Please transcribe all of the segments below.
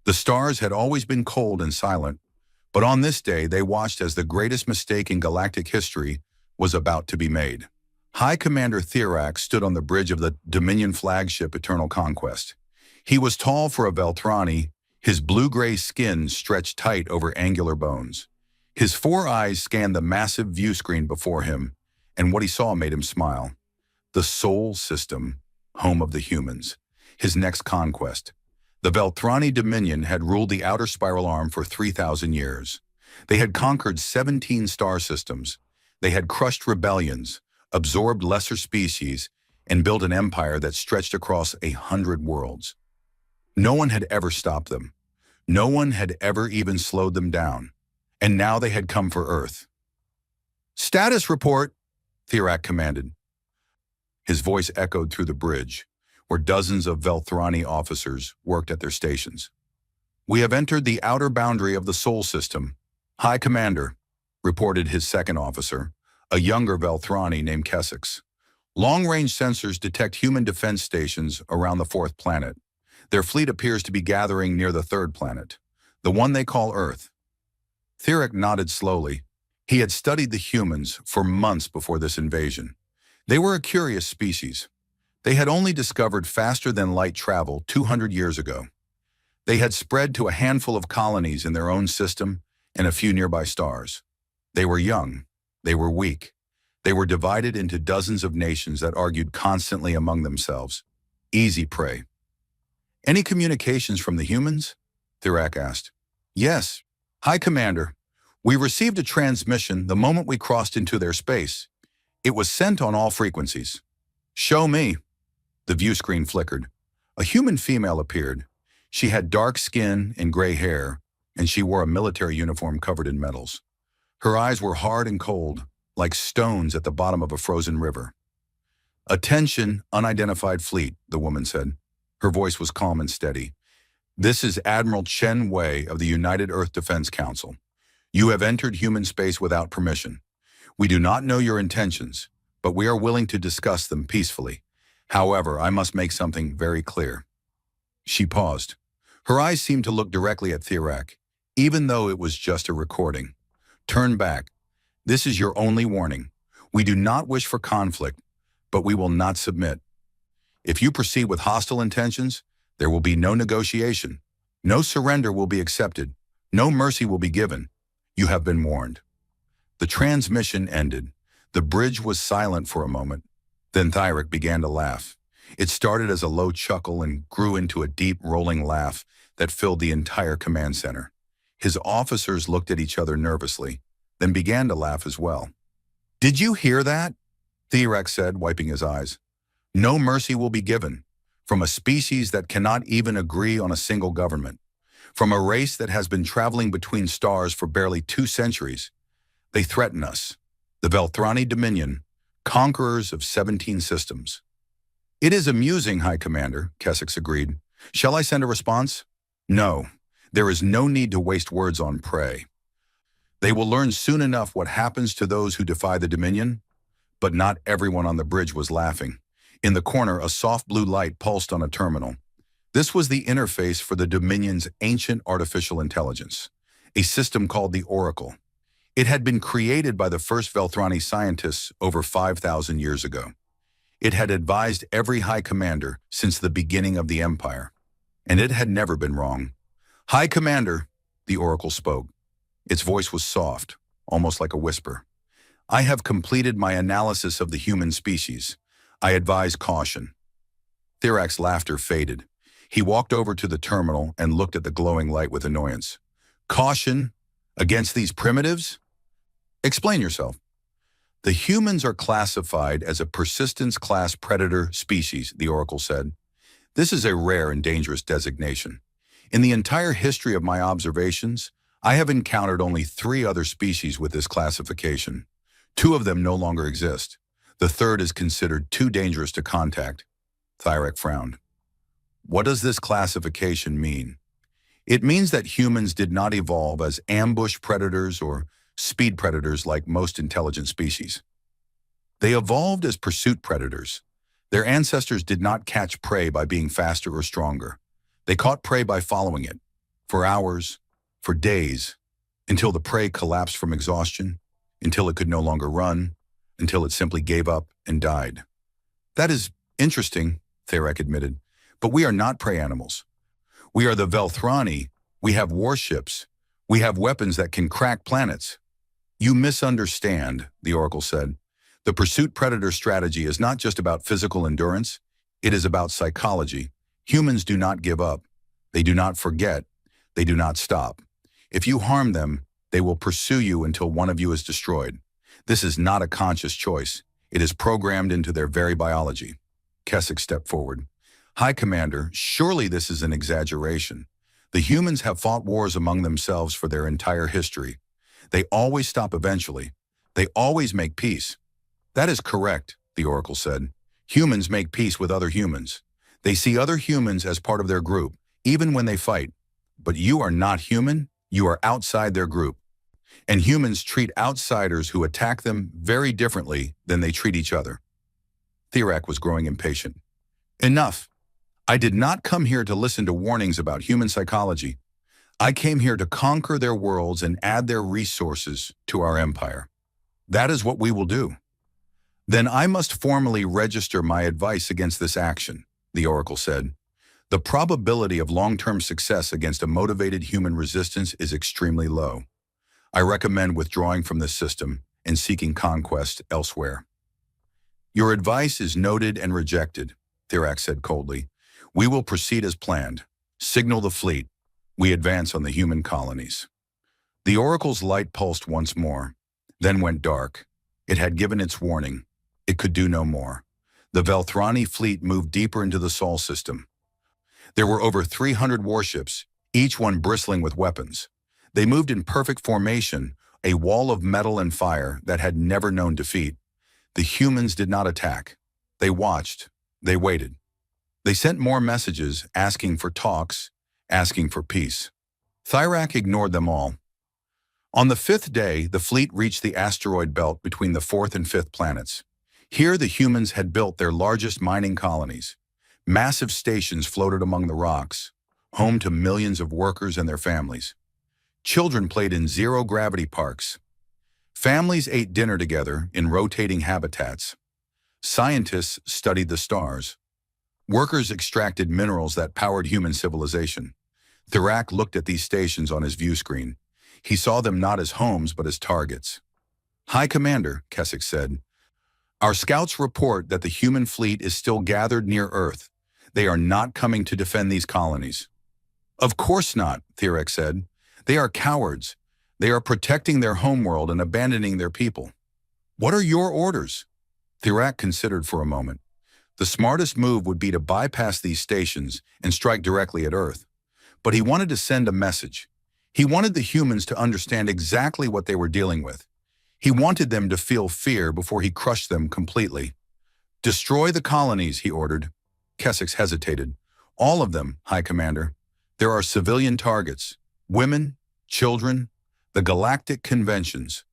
The stars had always been cold and silent, but on this day they watched as the greatest mistake in galactic history was about to be made. High Commander Thirak stood on the bridge of the Dominion flagship Eternal Conquest. He was tall for a Veltrani, his blue-gray skin stretched tight over angular bones. His four eyes scanned the massive view screen before him, and what he saw made him smile. The Sol System, home of the humans. His next conquest. The Veltrani Dominion had ruled the outer spiral arm for 3,000 years. They had conquered 17 star systems. They had crushed rebellions, absorbed lesser species, and built an empire that stretched across 100 worlds. No one had ever stopped them. No one had ever even slowed them down. And now they had come for Earth. "Status report," Thirak commanded. His voice echoed through the bridge, where dozens of Velthrani officers worked at their stations. "We have entered the outer boundary of the Sol System. High Commander," reported his second officer, a younger Velthrani named Kessex. "Long-range sensors detect human defense stations around the fourth planet. Their fleet appears to be gathering near the third planet, the one they call Earth." Thirak nodded slowly. He had studied the humans for months before this invasion. They were a curious species. They had only discovered faster-than-light travel 200 years ago. They had spread to a handful of colonies in their own system and a few nearby stars. They were young. They were weak. They were divided into dozens of nations that argued constantly among themselves. Easy prey. "Any communications from the humans?" Thirak asked. "Yes, High Commander. We received a transmission the moment we crossed into their space. It was sent on all frequencies." "Show me." The view screen flickered. A human female appeared. She had dark skin and gray hair, and she wore a military uniform covered in metals. Her eyes were hard and cold, like stones at the bottom of a frozen river. "Attention, unidentified fleet," the woman said. Her voice was calm and steady. "This is Admiral Chen Wei of the United Earth Defense Council. You have entered human space without permission. We do not know your intentions, but we are willing to discuss them peacefully. However, I must make something very clear." She paused. Her eyes seemed to look directly at Thirak, even though it was just a recording. "Turn back. This is your only warning. We do not wish for conflict, but we will not submit. If you proceed with hostile intentions, there will be no negotiation. No surrender will be accepted. No mercy will be given. You have been warned." The transmission ended. The bridge was silent for a moment. Then Thirak began to laugh. It started as a low chuckle and grew into a deep, rolling laugh that filled the entire command center. His officers looked at each other nervously, then began to laugh as well. "Did you hear that?" Thirak said, wiping his eyes. "No mercy will be given. From a species that cannot even agree on a single government. From a race that has been traveling between stars for barely 2 centuries. They threaten us. The Velthrani Dominion, conquerors of 17 systems." "It is amusing, High Commander," Kessex agreed. "Shall I send a response?" "No. There is no need to waste words on prey. They will learn soon enough what happens to those who defy the Dominion." But not everyone on the bridge was laughing. In the corner, a soft blue light pulsed on a terminal. This was the interface for the Dominion's ancient artificial intelligence, a system called the Oracle. It had been created by the first Velthrani scientists over 5,000 years ago. It had advised every High Commander since the beginning of the Empire, and it had never been wrong. "High Commander," the Oracle spoke. Its voice was soft, almost like a whisper. "I have completed my analysis of the human species. I advise caution." Thirak's laughter faded. He walked over to the terminal and looked at the glowing light with annoyance. "Caution? Against these primitives? Explain yourself." "The humans are classified as a persistence-class predator species," the Oracle said. "This is a rare and dangerous designation. In the entire history of my observations, I have encountered only 3 other species with this classification. 2 of them no longer exist. The third is considered too dangerous to contact." Thirak frowned. "What does this classification mean?" "It means that humans did not evolve as ambush predators or speed predators like most intelligent species. They evolved as pursuit predators. Their ancestors did not catch prey by being faster or stronger. They caught prey by following it. for hours, for days, until the prey collapsed from exhaustion, until it could no longer run, until it simply gave up and died. That is interesting, Therek admitted, but we are not prey animals. We are the Velthrani. We have warships. We have weapons that can crack planets. You misunderstand, the Oracle said. The pursuit predator strategy is not just about physical endurance. It is about psychology. Humans do not give up. They do not forget. They do not stop. If you harm them, they will pursue you until one of you is destroyed. This is not a conscious choice. It is programmed into their very biology. Keswick stepped forward. High Commander, surely this is an exaggeration. The humans have fought wars among themselves for their entire history. They always stop eventually. They always make peace. That is correct, the Oracle said. Humans make peace with other humans. They see other humans as part of their group, even when they fight. But you are not human. You are outside their group. And humans treat outsiders who attack them very differently than they treat each other. Therek was growing impatient. Enough. I did not come here to listen to warnings about human psychology. I came here to conquer their worlds and add their resources to our empire. That is what we will do. Then I must formally register my advice against this action, the Oracle said. The probability of long-term success against a motivated human resistance is extremely low. I recommend withdrawing from this system and seeking conquest elsewhere. Your advice is noted and rejected, Therek said coldly. We will proceed as planned. Signal the fleet. We advance on the human colonies. The Oracle's light pulsed once more, then went dark. It had given its warning. It could do no more. The Velthrani fleet moved deeper into the Sol system. There were over 300 warships, each one bristling with weapons. They moved in perfect formation, a wall of metal and fire that had never known defeat. The humans did not attack. They watched. They waited. They sent more messages, asking for talks, asking for peace. Thyrak ignored them all. On the 5th day, the fleet reached the asteroid belt between the 4th and 5th planets. Here the humans had built their largest mining colonies. Massive stations floated among the rocks, home to millions of workers and their families. Children played in zero-gravity parks. Families ate dinner together in rotating habitats. Scientists studied the stars. Workers extracted minerals that powered human civilization. Therek looked at these stations on his view screen. He saw them not as homes but as targets. High Commander, Keswick said, our scouts report that the human fleet is still gathered near Earth. They are not coming to defend these colonies. Of course not, Therek said. They are cowards. They are protecting their homeworld and abandoning their people. What are your orders? Therek considered for a moment. The smartest move would be to bypass these stations and strike directly at Earth. But he wanted to send a message. He wanted the humans to understand exactly what they were dealing with. He wanted them to feel fear before he crushed them completely. Destroy the colonies, he ordered. Keswick hesitated. All of them, High Commander. There are civilian targets. Women, children, the galactic conventions.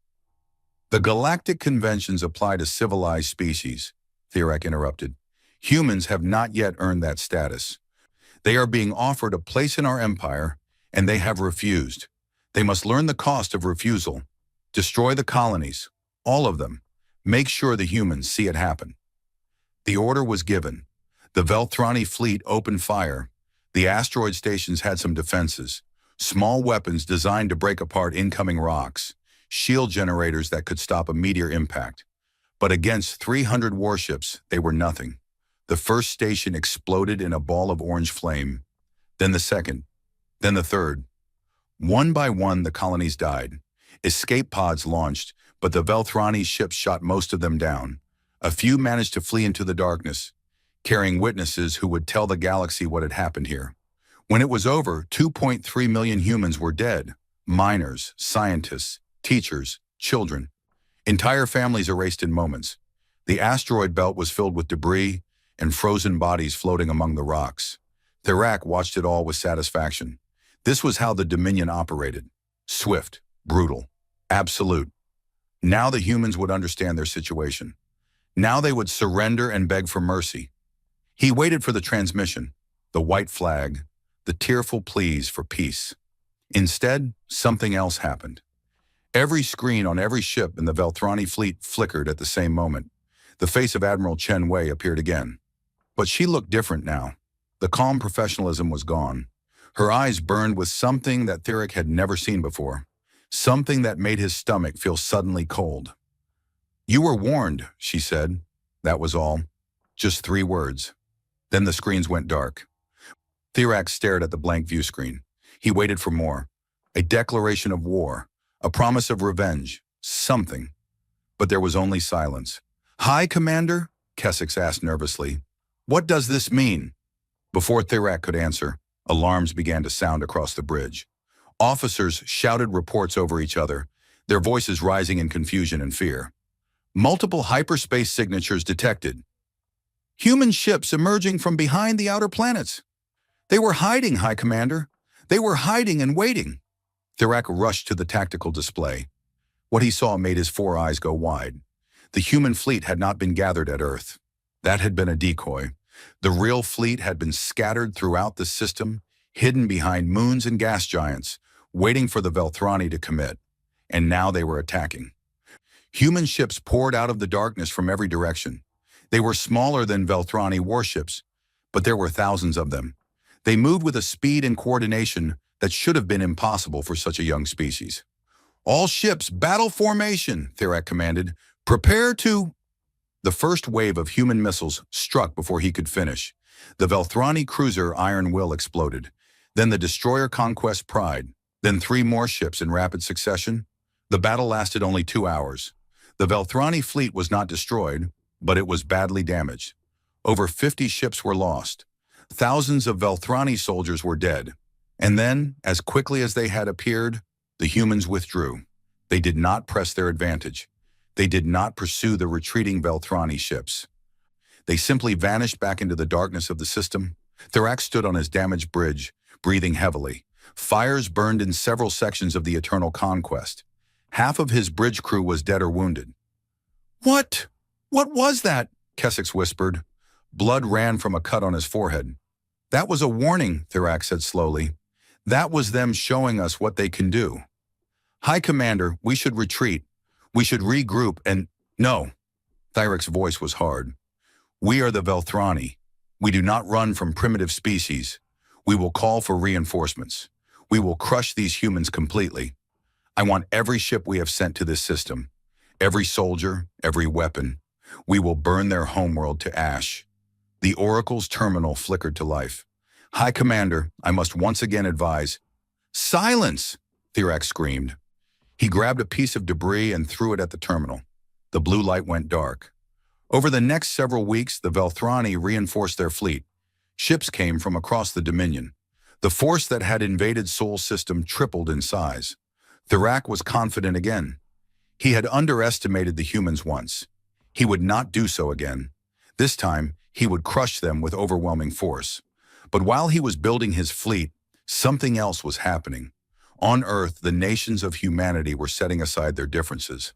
The galactic conventions apply to civilized species, Therek interrupted. Humans have not yet earned that status. They are being offered a place in our empire, and they have refused. They must learn the cost of refusal. Destroy the colonies, all of them. Make sure the humans see it happen. The order was given. The Velthrani fleet opened fire. The asteroid stations had some defenses. Small weapons designed to break apart incoming rocks. Shield generators that could stop a meteor impact. But against 300 warships, they were nothing. The first station exploded in a ball of orange flame. Then the second. Then the third. One by one, the colonies died. Escape pods launched, but the Velthrani ships shot most of them down. A few managed to flee into the darkness, carrying witnesses who would tell the galaxy what had happened here. When it was over, 2.3 million humans were dead. Miners, scientists, teachers, children. Entire families erased in moments. The asteroid belt was filled with debris and frozen bodies floating among the rocks. Therek watched it all with satisfaction. This was how the Dominion operated. Swift, brutal, absolute. Now the humans would understand their situation. Now they would surrender and beg for mercy. He waited for the transmission, the white flag, the tearful pleas for peace. Instead, something else happened. Every screen on every ship in the Velthrani fleet flickered at the same moment. The face of Admiral Chen Wei appeared again. But she looked different now. The calm professionalism was gone. Her eyes burned with something that Theric had never seen before. Something that made his stomach feel suddenly cold. "You were warned," she said. That was all. Just 3 words. Then the screens went dark. Theric stared at the blank view screen. He waited for more. A declaration of war. A promise of revenge. Something. But there was only silence. "Hi, Commander?" Kessex asked nervously. "What does this mean?" Before Theric could answer, alarms began to sound across the bridge. Officers shouted reports over each other, their voices rising in confusion and fear. Multiple hyperspace signatures detected. Human ships emerging from behind the outer planets. They were hiding, High Commander. They were hiding and waiting. Theric rushed to the tactical display. What he saw made his 4 eyes go wide. The human fleet had not been gathered at Earth. That had been a decoy. The real fleet had been scattered throughout the system, hidden behind moons and gas giants, waiting for the Velthrani to commit. And now they were attacking. Human ships poured out of the darkness from every direction. They were smaller than Velthrani warships, but there were thousands of them. They moved with a speed and coordination that should have been impossible for such a young species. "All ships, battle formation," Theric commanded. "Prepare to—" The first wave of human missiles struck before he could finish. The Velthrani cruiser Iron Will exploded. Then the destroyer Conquest Pride. Then 3 more ships in rapid succession. The battle lasted only 2 hours. The Velthrani fleet was not destroyed, but it was badly damaged. Over 50 ships were lost. Thousands of Velthrani soldiers were dead. And then, as quickly as they had appeared, the humans withdrew. They did not press their advantage. They did not pursue the retreating Velthrani ships. They simply vanished back into the darkness of the system. Theric stood on his damaged bridge, breathing heavily. Fires burned in several sections of the Eternal Conquest. Half of his bridge crew was dead or wounded. "What? What was that?" Kessex whispered. Blood ran from a cut on his forehead. "That was a warning," Theric said slowly. "That was them showing us what they can do. High Commander, we should retreat. We should regroup and—" "No." Theric's voice was hard. "We are the Velthrani. We do not run from primitive species. We will call for reinforcements. We will crush these humans completely. I want every ship we have sent to this system. Every soldier, every weapon. We will burn their homeworld to ash." The Oracle's terminal flickered to life. "High Commander, I must once again advise—" "Silence!" Theric screamed. He grabbed a piece of debris and threw it at the terminal. The blue light went dark. Over the next several weeks, the Velthrani reinforced their fleet. Ships came from across the Dominion. The force that had invaded Sol's system tripled in size. Theric was confident again. He had underestimated the humans once. He would not do so again. This time, he would crush them with overwhelming force. But while he was building his fleet, something else was happening. On Earth, the nations of humanity were setting aside their differences.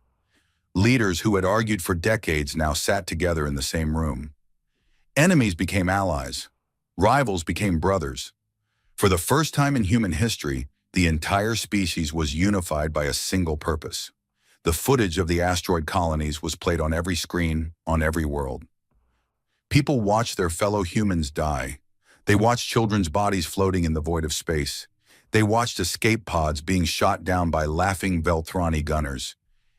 Leaders who had argued for decades now sat together in the same room. Enemies became allies. Rivals became brothers. For the first time in human history, the entire species was unified by a single purpose. The footage of the asteroid colonies was played on every screen, on every world. People watched their fellow humans die. They watched children's bodies floating in the void of space. They watched escape pods being shot down by laughing Velthrani gunners.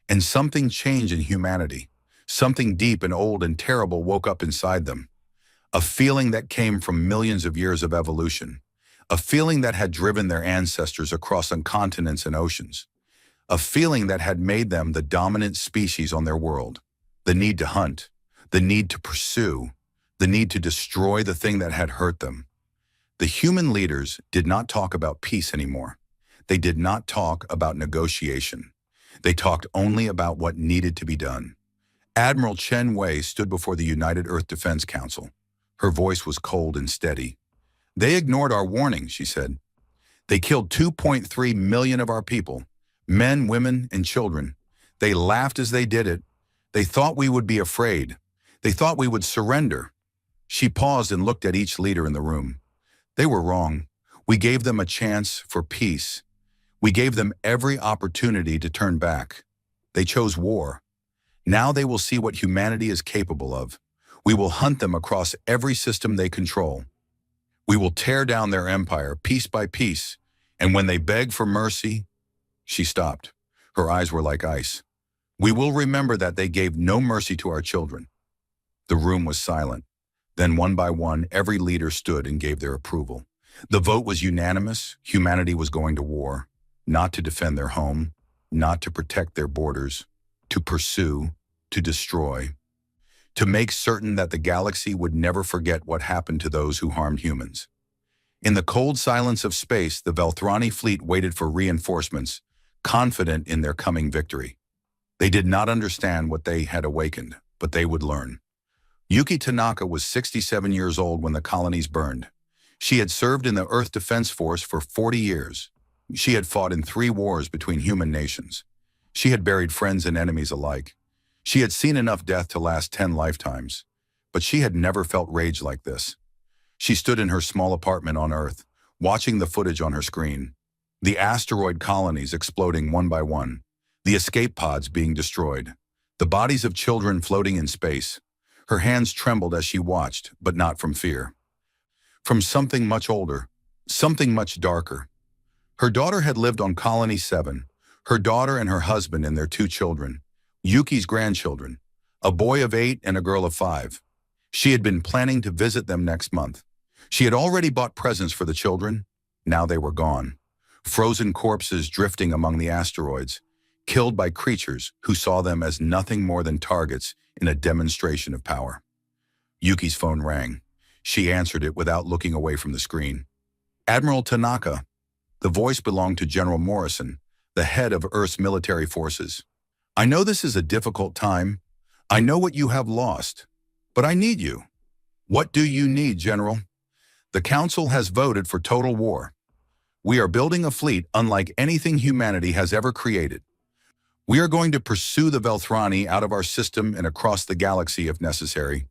And something changed in humanity. Something deep and old and terrible woke up inside them. A feeling that came from millions of years of evolution. A feeling that had driven their ancestors across continents and oceans. A feeling that had made them the dominant species on their world. The need to hunt. The need to pursue. The need to destroy the thing that had hurt them. The human leaders did not talk about peace anymore. They did not talk about negotiation. They talked only about what needed to be done. Admiral Chen Wei stood before the United Earth Defense Council. Her voice was cold and steady. "They ignored our warning," she said. "They killed 2.3 million of our people, men, women, and children. They laughed as they did it. They thought we would be afraid. They thought we would surrender." She paused and looked at each leader in the room. "They were wrong. We gave them a chance for peace. We gave them every opportunity to turn back. They chose war. Now they will see what humanity is capable of. We will hunt them across every system they control. We will tear down their empire piece by piece, and when they beg for mercy, she stopped. Her eyes were like ice. We will remember that they gave no mercy to our children. The room was silent. Then one by one, every leader stood and gave their approval. The vote was unanimous. Humanity was going to war, not to defend their home, not to protect their borders, to pursue, to destroy, to make certain that the galaxy would never forget what happened to those who harmed humans. In the cold silence of space, the Velthrani fleet waited for reinforcements, confident in their coming victory. They did not understand what they had awakened, but they would learn. Yuki Tanaka was 67 years old when the colonies burned. She had served in the Earth Defense Force for 40 years. She had fought in 3 wars between human nations. She had buried friends and enemies alike. She had seen enough death to last 10 lifetimes, but she had never felt rage like this. She stood in her small apartment on Earth, watching the footage on her screen. The asteroid colonies exploding one by one, the escape pods being destroyed, the bodies of children floating in space. Her hands trembled as she watched, but not from fear. From something much older, something much darker. Her daughter had lived on Colony 7, her daughter and her husband and their 2 children, Yuki's grandchildren, a boy of 8 and a girl of 5. She had been planning to visit them next month. She had already bought presents for the children. Now they were gone. Frozen corpses drifting among the asteroids, killed by creatures who saw them as nothing more than targets in a demonstration of power. Yuki's phone rang. She answered it without looking away from the screen. Admiral Tanaka. The voice belonged to General Morrison, the head of Earth's military forces. I know this is a difficult time. I know what you have lost, but I need you. What do you need, General? The Council has voted for total war. We are building a fleet unlike anything humanity has ever created. We are going to pursue the Velthrani out of our system and across the galaxy if necessary.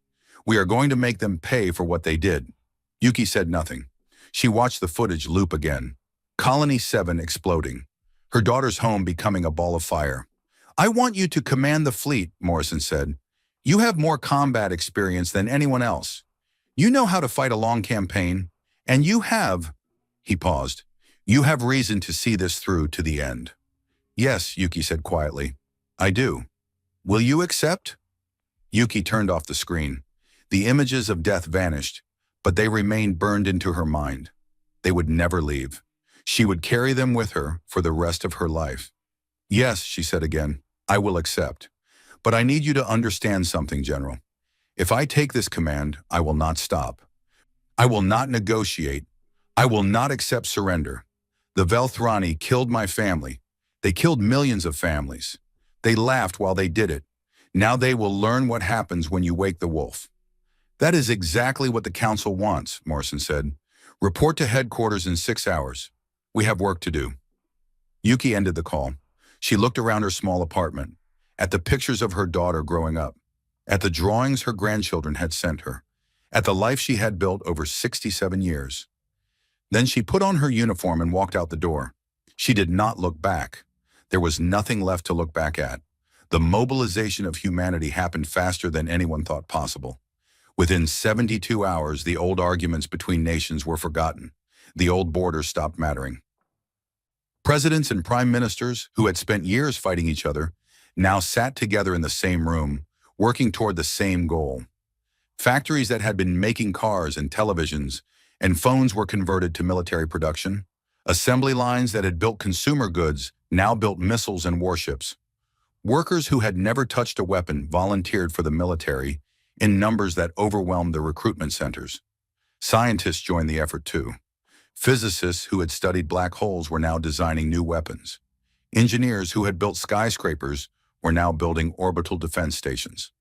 We are going to make them pay for what they did. Yuki said nothing. She watched the footage loop again. Colony 7 exploding. Her daughter's home becoming a ball of fire. I want you to command the fleet, Morrison said. You have more combat experience than anyone else. You know how to fight a long campaign, and you have, he paused, you have reason to see this through to the end. Yes, Yuki said quietly. I do. Will you accept? Yuki turned off the screen. The images of death vanished, but they remained burned into her mind. They would never leave. She would carry them with her for the rest of her life. Yes, she said again, I will accept. But I need you to understand something, General. If I take this command, I will not stop. I will not negotiate. I will not accept surrender. The Velthrani killed my family. They killed millions of families. They laughed while they did it. Now they will learn what happens when you wake the wolf. That is exactly what the Council wants, Morrison said. Report to headquarters in 6 hours. We have work to do. Yuki ended the call. She looked around her small apartment, at the pictures of her daughter growing up, at the drawings her grandchildren had sent her, at the life she had built over 67 years. Then she put on her uniform and walked out the door. She did not look back. There was nothing left to look back at. The mobilization of humanity happened faster than anyone thought possible. Within 72 hours, the old arguments between nations were forgotten. The old borders stopped mattering. Presidents and prime ministers, who had spent years fighting each other, now sat together in the same room, working toward the same goal. Factories that had been making cars and televisions and phones were converted to military production. Assembly lines that had built consumer goods now built missiles and warships. Workers who had never touched a weapon volunteered for the military in numbers that overwhelmed the recruitment centers. Scientists joined the effort too. Physicists who had studied black holes were now designing new weapons. Engineers who had built skyscrapers were now building orbital defense stations.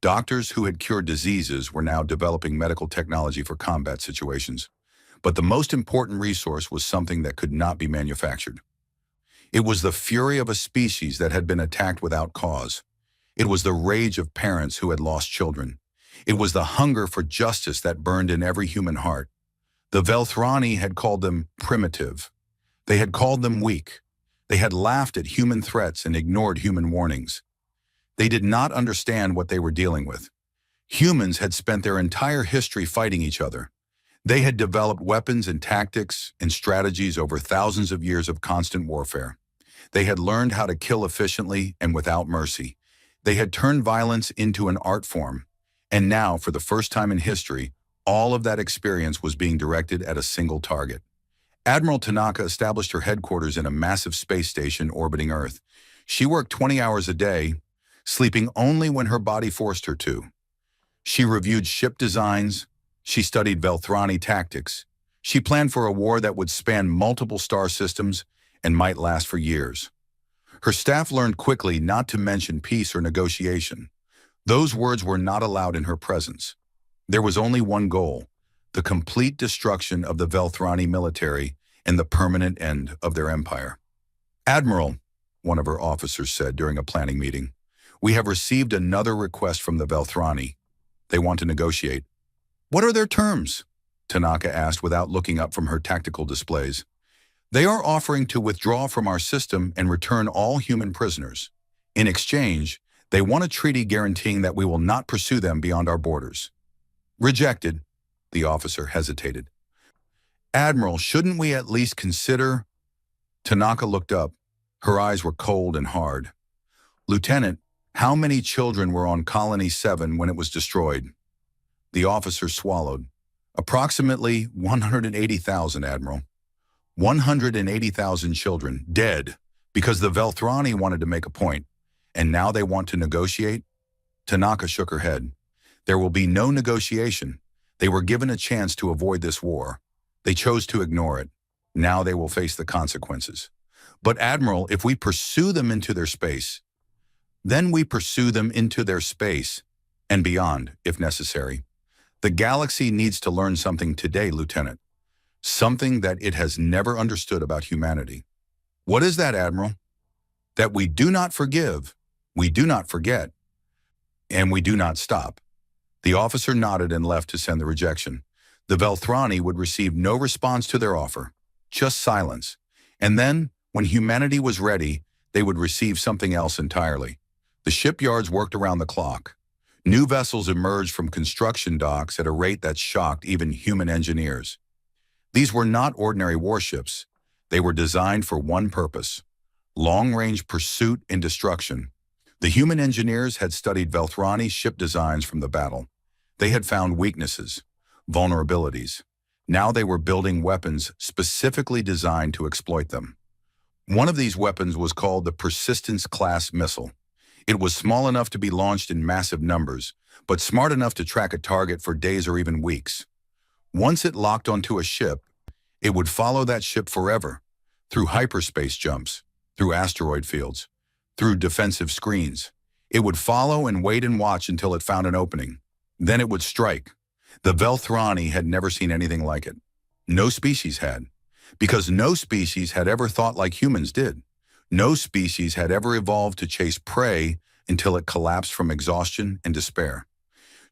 Doctors who had cured diseases were now developing medical technology for combat situations. But the most important resource was something that could not be manufactured. It was the fury of a species that had been attacked without cause. It was the rage of parents who had lost children. It was the hunger for justice that burned in every human heart. The Velthrani had called them primitive. They had called them weak. They had laughed at human threats and ignored human warnings. They did not understand what they were dealing with. Humans had spent their entire history fighting each other. They had developed weapons and tactics and strategies over thousands of years of constant warfare. They had learned how to kill efficiently and without mercy. They had turned violence into an art form. And now, for the first time in history, all of that experience was being directed at a single target. Admiral Tanaka established her headquarters in a massive space station orbiting Earth. She worked 20 hours a day, sleeping only when her body forced her to. She reviewed ship designs. She studied Velthrani tactics. She planned for a war that would span multiple star systems and might last for years. Her staff learned quickly not to mention peace or negotiation. Those words were not allowed in her presence. There was only one goal: the complete destruction of the Velthrani military and the permanent end of their empire. "Admiral," one of her officers said during a planning meeting, "we have received another request from the Velthrani. They want to negotiate." "What are their terms?" Tanaka asked without looking up from her tactical displays. "They are offering to withdraw from our system and return all human prisoners. In exchange, they want a treaty guaranteeing that we will not pursue them beyond our borders." "Rejected," the officer hesitated. "Admiral, shouldn't we at least consider—" Tanaka looked up. Her eyes were cold and hard. "Lieutenant, how many children were on Colony 7 when it was destroyed?" The officer swallowed. "Approximately 180,000, Admiral. 180,000 children, dead, because the Velthrani wanted to make a point, and now they want to negotiate?" Tanaka shook her head. "There will be no negotiation. They were given a chance to avoid this war. They chose to ignore it. Now they will face the consequences. But Admiral, if we pursue them into their space, then we pursue them into their space and beyond, if necessary. The galaxy needs to learn something today, Lieutenant. Something that it has never understood about humanity." "What is that, Admiral?" "That we do not forgive, we do not forget, and we do not stop." The officer nodded and left to send the rejection. The Velthrani would receive no response to their offer, just silence. And then, when humanity was ready, they would receive something else entirely. The shipyards worked around the clock. New vessels emerged from construction docks at a rate that shocked even human engineers. These were not ordinary warships. They were designed for one purpose: long-range pursuit and destruction. The human engineers had studied Velthrani ship designs from the battle. They had found weaknesses, vulnerabilities. Now they were building weapons specifically designed to exploit them. One of these weapons was called the Persistence-class missile. It was small enough to be launched in massive numbers, but smart enough to track a target for days or even weeks. Once it locked onto a ship, it would follow that ship forever, through hyperspace jumps, through asteroid fields, through defensive screens. It would follow and wait and watch until it found an opening. Then it would strike. The Velthrani had never seen anything like it. No species had, because no species had ever thought like humans did. No species had ever evolved to chase prey until it collapsed from exhaustion and despair.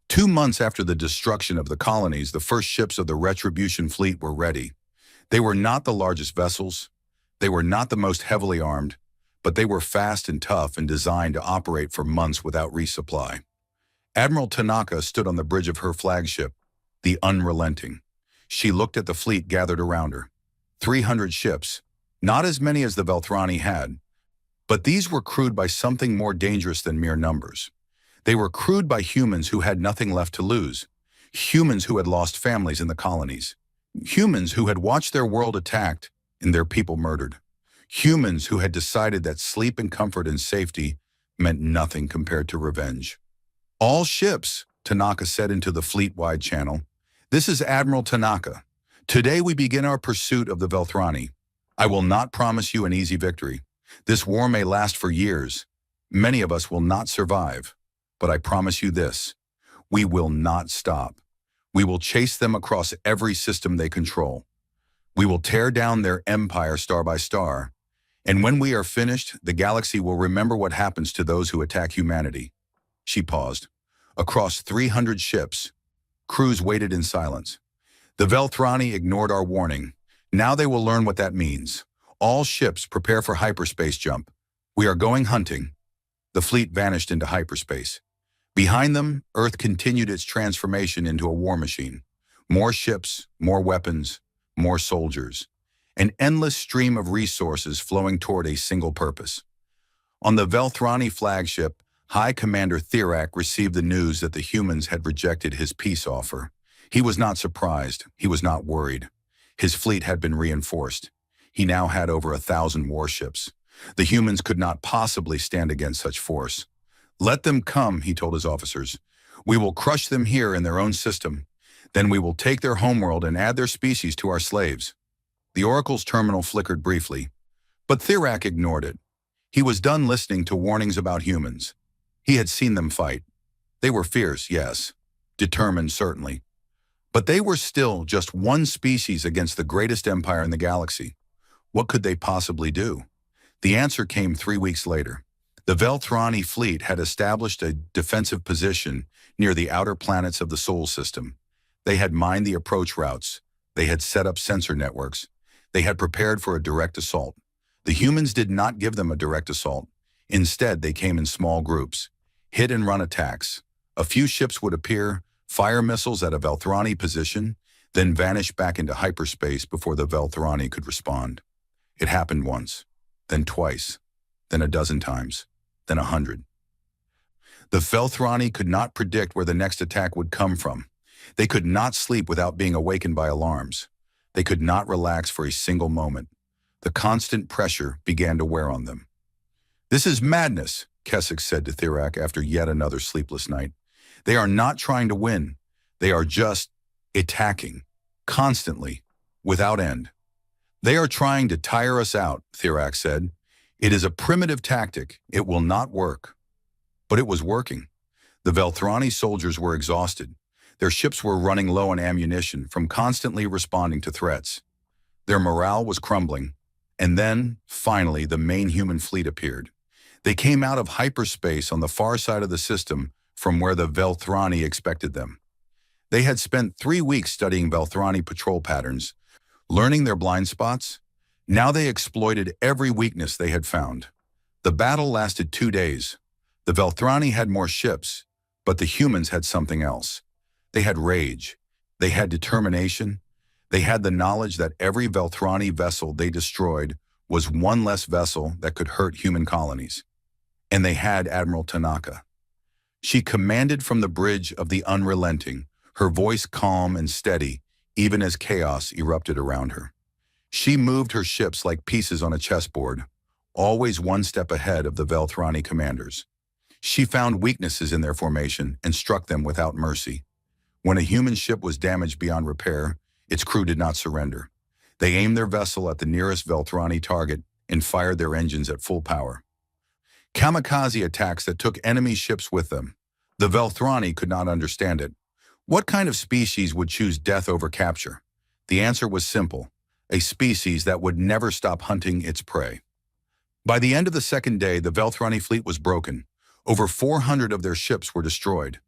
2 months after the destruction of the colonies, the first ships of the Retribution fleet were ready. They were not the largest vessels. They were not the most heavily armed, but they were fast and tough and designed to operate for months without resupply. Admiral Tanaka stood on the bridge of her flagship, the Unrelenting. She looked at the fleet gathered around her. 300 ships, not as many as the Velthrani had, but these were crewed by something more dangerous than mere numbers. They were crewed by humans who had nothing left to lose, humans who had lost families in the colonies, humans who had watched their world attacked and their people murdered, humans who had decided that sleep and comfort and safety meant nothing compared to revenge. "All ships," Tanaka said into the fleet-wide channel. "This is Admiral Tanaka. Today we begin our pursuit of the Velthrani. I will not promise you an easy victory. This war may last for years. Many of us will not survive. But I promise you this: we will not stop. We will chase them across every system they control. We will tear down their empire star by star. And when we are finished, the galaxy will remember what happens to those who attack humanity." She paused. Across 300 ships, crews waited in silence. "The Velthrani ignored our warning. Now they will learn what that means. All ships prepare for hyperspace jump. We are going hunting. The fleet vanished into hyperspace. Behind them, Earth continued its transformation into a war machine. More ships, more weapons, more soldiers. An endless stream of resources flowing toward a single purpose. On the Velthrani flagship, High Commander Thirak received the news that the humans had rejected his peace offer. He was not surprised. He was not worried. His fleet had been reinforced. He now had over 1,000 warships. The humans could not possibly stand against such force. Let them come, he told his officers. We will crush them here in their own system. Then we will take their homeworld and add their species to our slaves. The Oracle's terminal flickered briefly, but Thirak ignored it. He was done listening to warnings about humans. He had seen them fight. They were fierce, yes. Determined, certainly. But they were still just one species against the greatest empire in the galaxy. What could they possibly do? The answer came 3 weeks later. The Velthrani fleet had established a defensive position near the outer planets of the Sol system. They had mined the approach routes. They had set up sensor networks. They had prepared for a direct assault. The humans did not give them a direct assault. Instead, they came in small groups. Hit-and-run attacks. A few ships would appear, fire missiles at a Velthrani position, then vanish back into hyperspace before the Velthrani could respond. It happened once, then twice, then a dozen times, then 100. The Velthrani could not predict where the next attack would come from. They could not sleep without being awakened by alarms. They could not relax for a single moment. The constant pressure began to wear on them. This is madness, Keswick said to Thirak after yet another sleepless night. They are not trying to win. They are just attacking, constantly, without end. They are trying to tire us out, Thirak said. It is a primitive tactic. It will not work. But it was working. The Velthrani soldiers were exhausted. Their ships were running low on ammunition from constantly responding to threats. Their morale was crumbling. And then, finally, the main human fleet appeared. They came out of hyperspace on the far side of the system from where the Velthrani expected them. They had spent 3 weeks studying Velthrani patrol patterns, learning their blind spots. Now they exploited every weakness they had found. The battle lasted 2 days. The Velthrani had more ships, but the humans had something else. They had rage. They had determination. They had the knowledge that every Velthrani vessel they destroyed was one less vessel that could hurt human colonies. And they had Admiral Tanaka. She commanded from the bridge of the Unrelenting, her voice calm and steady, even as chaos erupted around her. She moved her ships like pieces on a chessboard, always one step ahead of the Velthrani commanders. She found weaknesses in their formation and struck them without mercy. When a human ship was damaged beyond repair, its crew did not surrender. They aimed their vessel at the nearest Velthrani target and fired their engines at full power. Kamikaze attacks that took enemy ships with them. The Velthrani could not understand it. What kind of species would choose death over capture? The answer was simple: a species that would never stop hunting its prey. By the end of the second day, the Velthrani fleet was broken. Over 400 of their ships were destroyed.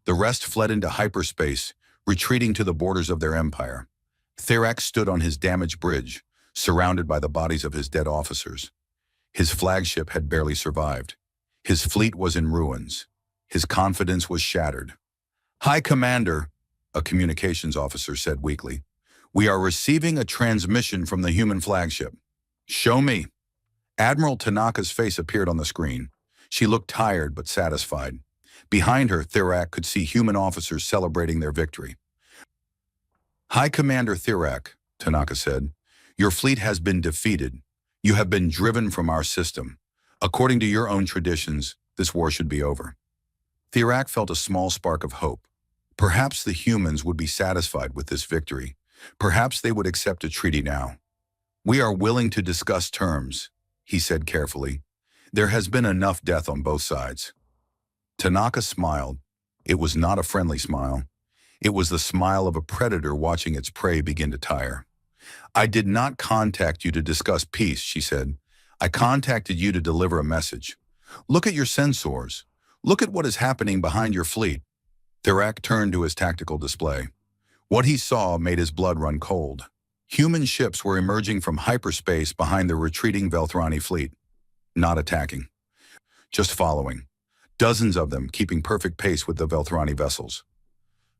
The rest fled into hyperspace, retreating to the borders of their empire. Thirak stood on his damaged bridge, surrounded by the bodies of his dead officers. His flagship had barely survived. His fleet was in ruins. His confidence was shattered. "High Commander," a communications officer said weakly, "we are receiving a transmission from the human flagship." "Show me." Admiral Tanaka's face appeared on the screen. She looked tired but satisfied. Behind her, Thirak could see human officers celebrating their victory. "High Commander Thirak," Tanaka said, "your fleet has been defeated. You have been driven from our system. According to your own traditions, this war should be over." Thirak felt a small spark of hope. Perhaps the humans would be satisfied with this victory. Perhaps they would accept a treaty now. "We are willing to discuss terms," he said carefully. "There has been enough death on both sides." Tanaka smiled. It was not a friendly smile. It was the smile of a predator watching its prey begin to tire. "I did not contact you to discuss peace," she said. "I contacted you to deliver a message. Look at your sensors. Look at what is happening behind your fleet." Thirak turned to his tactical display. What he saw made his blood run cold. Human ships were emerging from hyperspace behind the retreating Velthrani fleet, not attacking, just following. Dozens of them keeping perfect pace with the Velthrani vessels.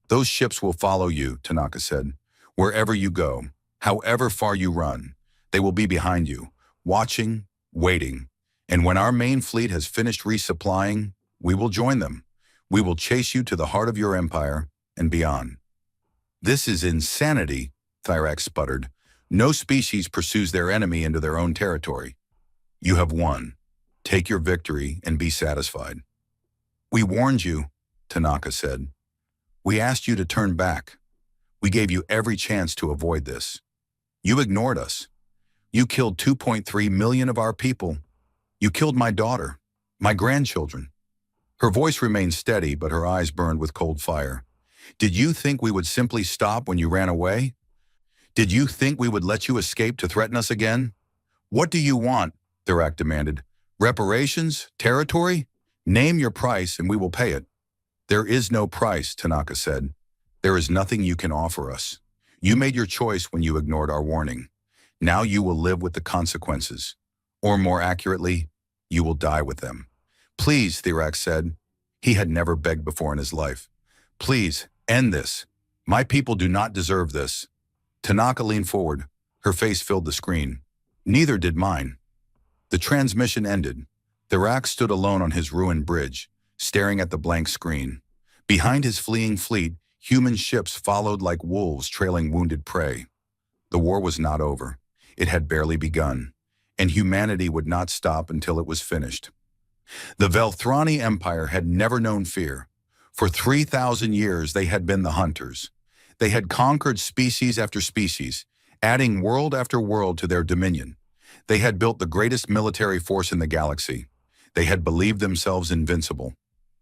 "Those ships will follow you," Tanaka said. "Wherever you go, however far you run, they will be behind you, watching, waiting. And when our main fleet has finished resupplying, we will join them. We will chase you to the heart of your empire and beyond." "This is insanity," Thyrax sputtered. "No species pursues their enemy into their own territory. You have won. Take your victory and be satisfied." "We warned you," Tanaka said. "We asked you to turn back. We gave you every chance to avoid this. You ignored us. You killed 2.3 million of our people. You killed my daughter, my grandchildren." Her voice remained steady, but her eyes burned with cold fire. "Did you think we would simply stop when you ran away? Did you think we would let you escape to threaten us again? What do you want?" Thirak demanded. "Reparations? Territory? Name your price and we will pay it." "There is no price," Tanaka said. "There is nothing you can offer us. You made your choice when you ignored our warning. Now you will live with the consequences. Or more accurately, you will die with them." "Please," Thirak said. He had never begged before in his life. "Please, end this. My people do not deserve this." Tanaka leaned forward. Her face filled the screen. "Neither did mine." The transmission ended. Thirak stood alone on his ruined bridge, staring at the blank screen. Behind his fleeing fleet, human ships followed like wolves trailing wounded prey. The war was not over. It had barely begun, and humanity would not stop until it was finished. The Velthrani Empire had never known fear. For 3,000 years they had been the hunters. They had conquered species after species, adding world after world to their dominion. They had built the greatest military force in the galaxy. They had believed themselves invincible.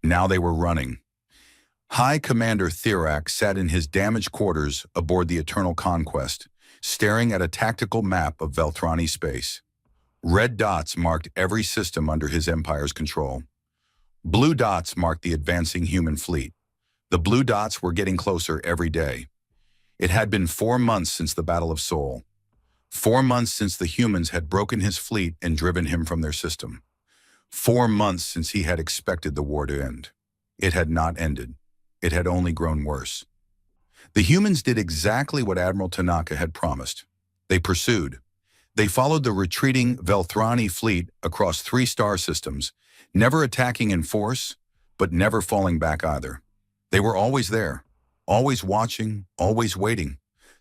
Now they were running. High Commander Thirak sat in his damaged quarters aboard the Eternal Conquest, staring at a tactical map of Velthrani space. Red dots marked every system under his empire's control. Blue dots marked the advancing human fleet. The blue dots were getting closer every day. It had been 4 months since the Battle of Sol. 4 months since the humans had broken his fleet and driven him from their system. 4 months since he had expected the war to end. It had not ended. It had only grown worse. The humans did exactly what Admiral Tanaka had promised. They pursued. They followed the retreating Velthrani fleet across 3 star systems, never attacking in force, but never falling back either. They were always there, always watching, always waiting.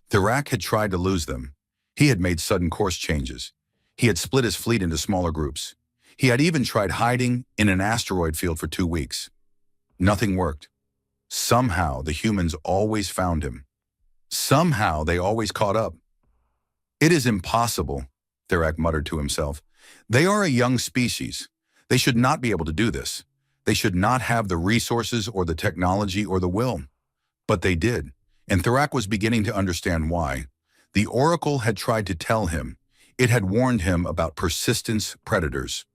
Thirak had tried to lose them. He had made sudden course changes. He had split his fleet into smaller groups. He had even tried hiding in an asteroid field for 2 weeks. Nothing worked. Somehow the humans always found him. Somehow they always caught up. "It is impossible," Thirak muttered to himself. "They are a young species. They should not be able to do this. They should not have the resources or the technology or the will." But they did, and Thirak was beginning to understand why. The Oracle had tried to tell him. It had warned him about persistence predators.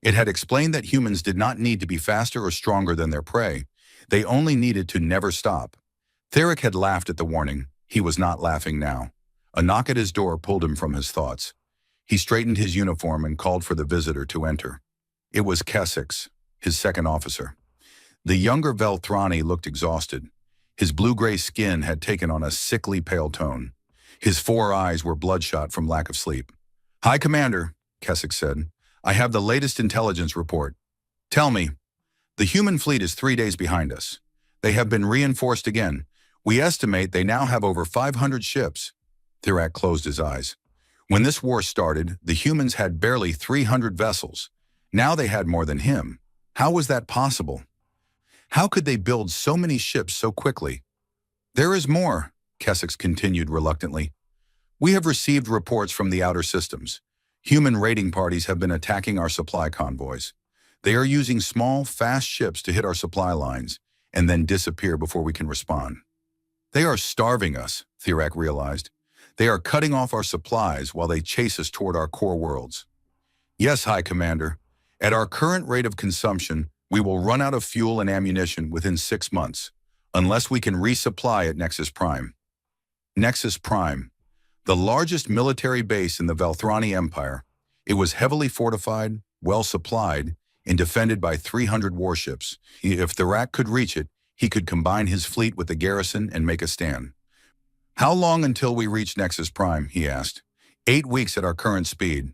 It had explained that humans did not need to be faster or stronger than their prey. They only needed to never stop. Thirak had laughed at the warning. He was not laughing now. A knock at his door pulled him from his thoughts. He straightened his uniform and called for the visitor to enter. It was Kessex, his second officer. The younger Velthrani looked exhausted. His blue-gray skin had taken on a sickly pale tone. His 4 eyes were bloodshot from lack of sleep. "High Commander," Kessex said, "I have the latest intelligence report. Tell me, the human fleet is 3 days behind us. They have been reinforced again. We estimate they now have over 500 ships." Thirak closed his eyes. When this war started, the humans had barely 300 vessels. Now they had more than him. How was that possible? How could they build so many ships so quickly? "There is more," Kessex continued reluctantly. "We have received reports from the outer systems. Human raiding parties have been attacking our supply convoys. They are using small, fast ships to hit our supply lines and then disappear before we can respond. They are starving us," Thirak realized. "They are cutting off our supplies while they chase us toward our core worlds." "Yes, High Commander. At our current rate of consumption, we will run out of fuel and ammunition within 6 months, unless we can resupply at Nexus Prime." Nexus Prime. the largest military base in the Velthrani Empire. It was heavily fortified, well supplied, and defended by 300 warships. If Thirak could reach it, he could combine his fleet with the garrison and make a stand. "How long until we reach Nexus Prime?" he asked. 8 weeks at our current speed."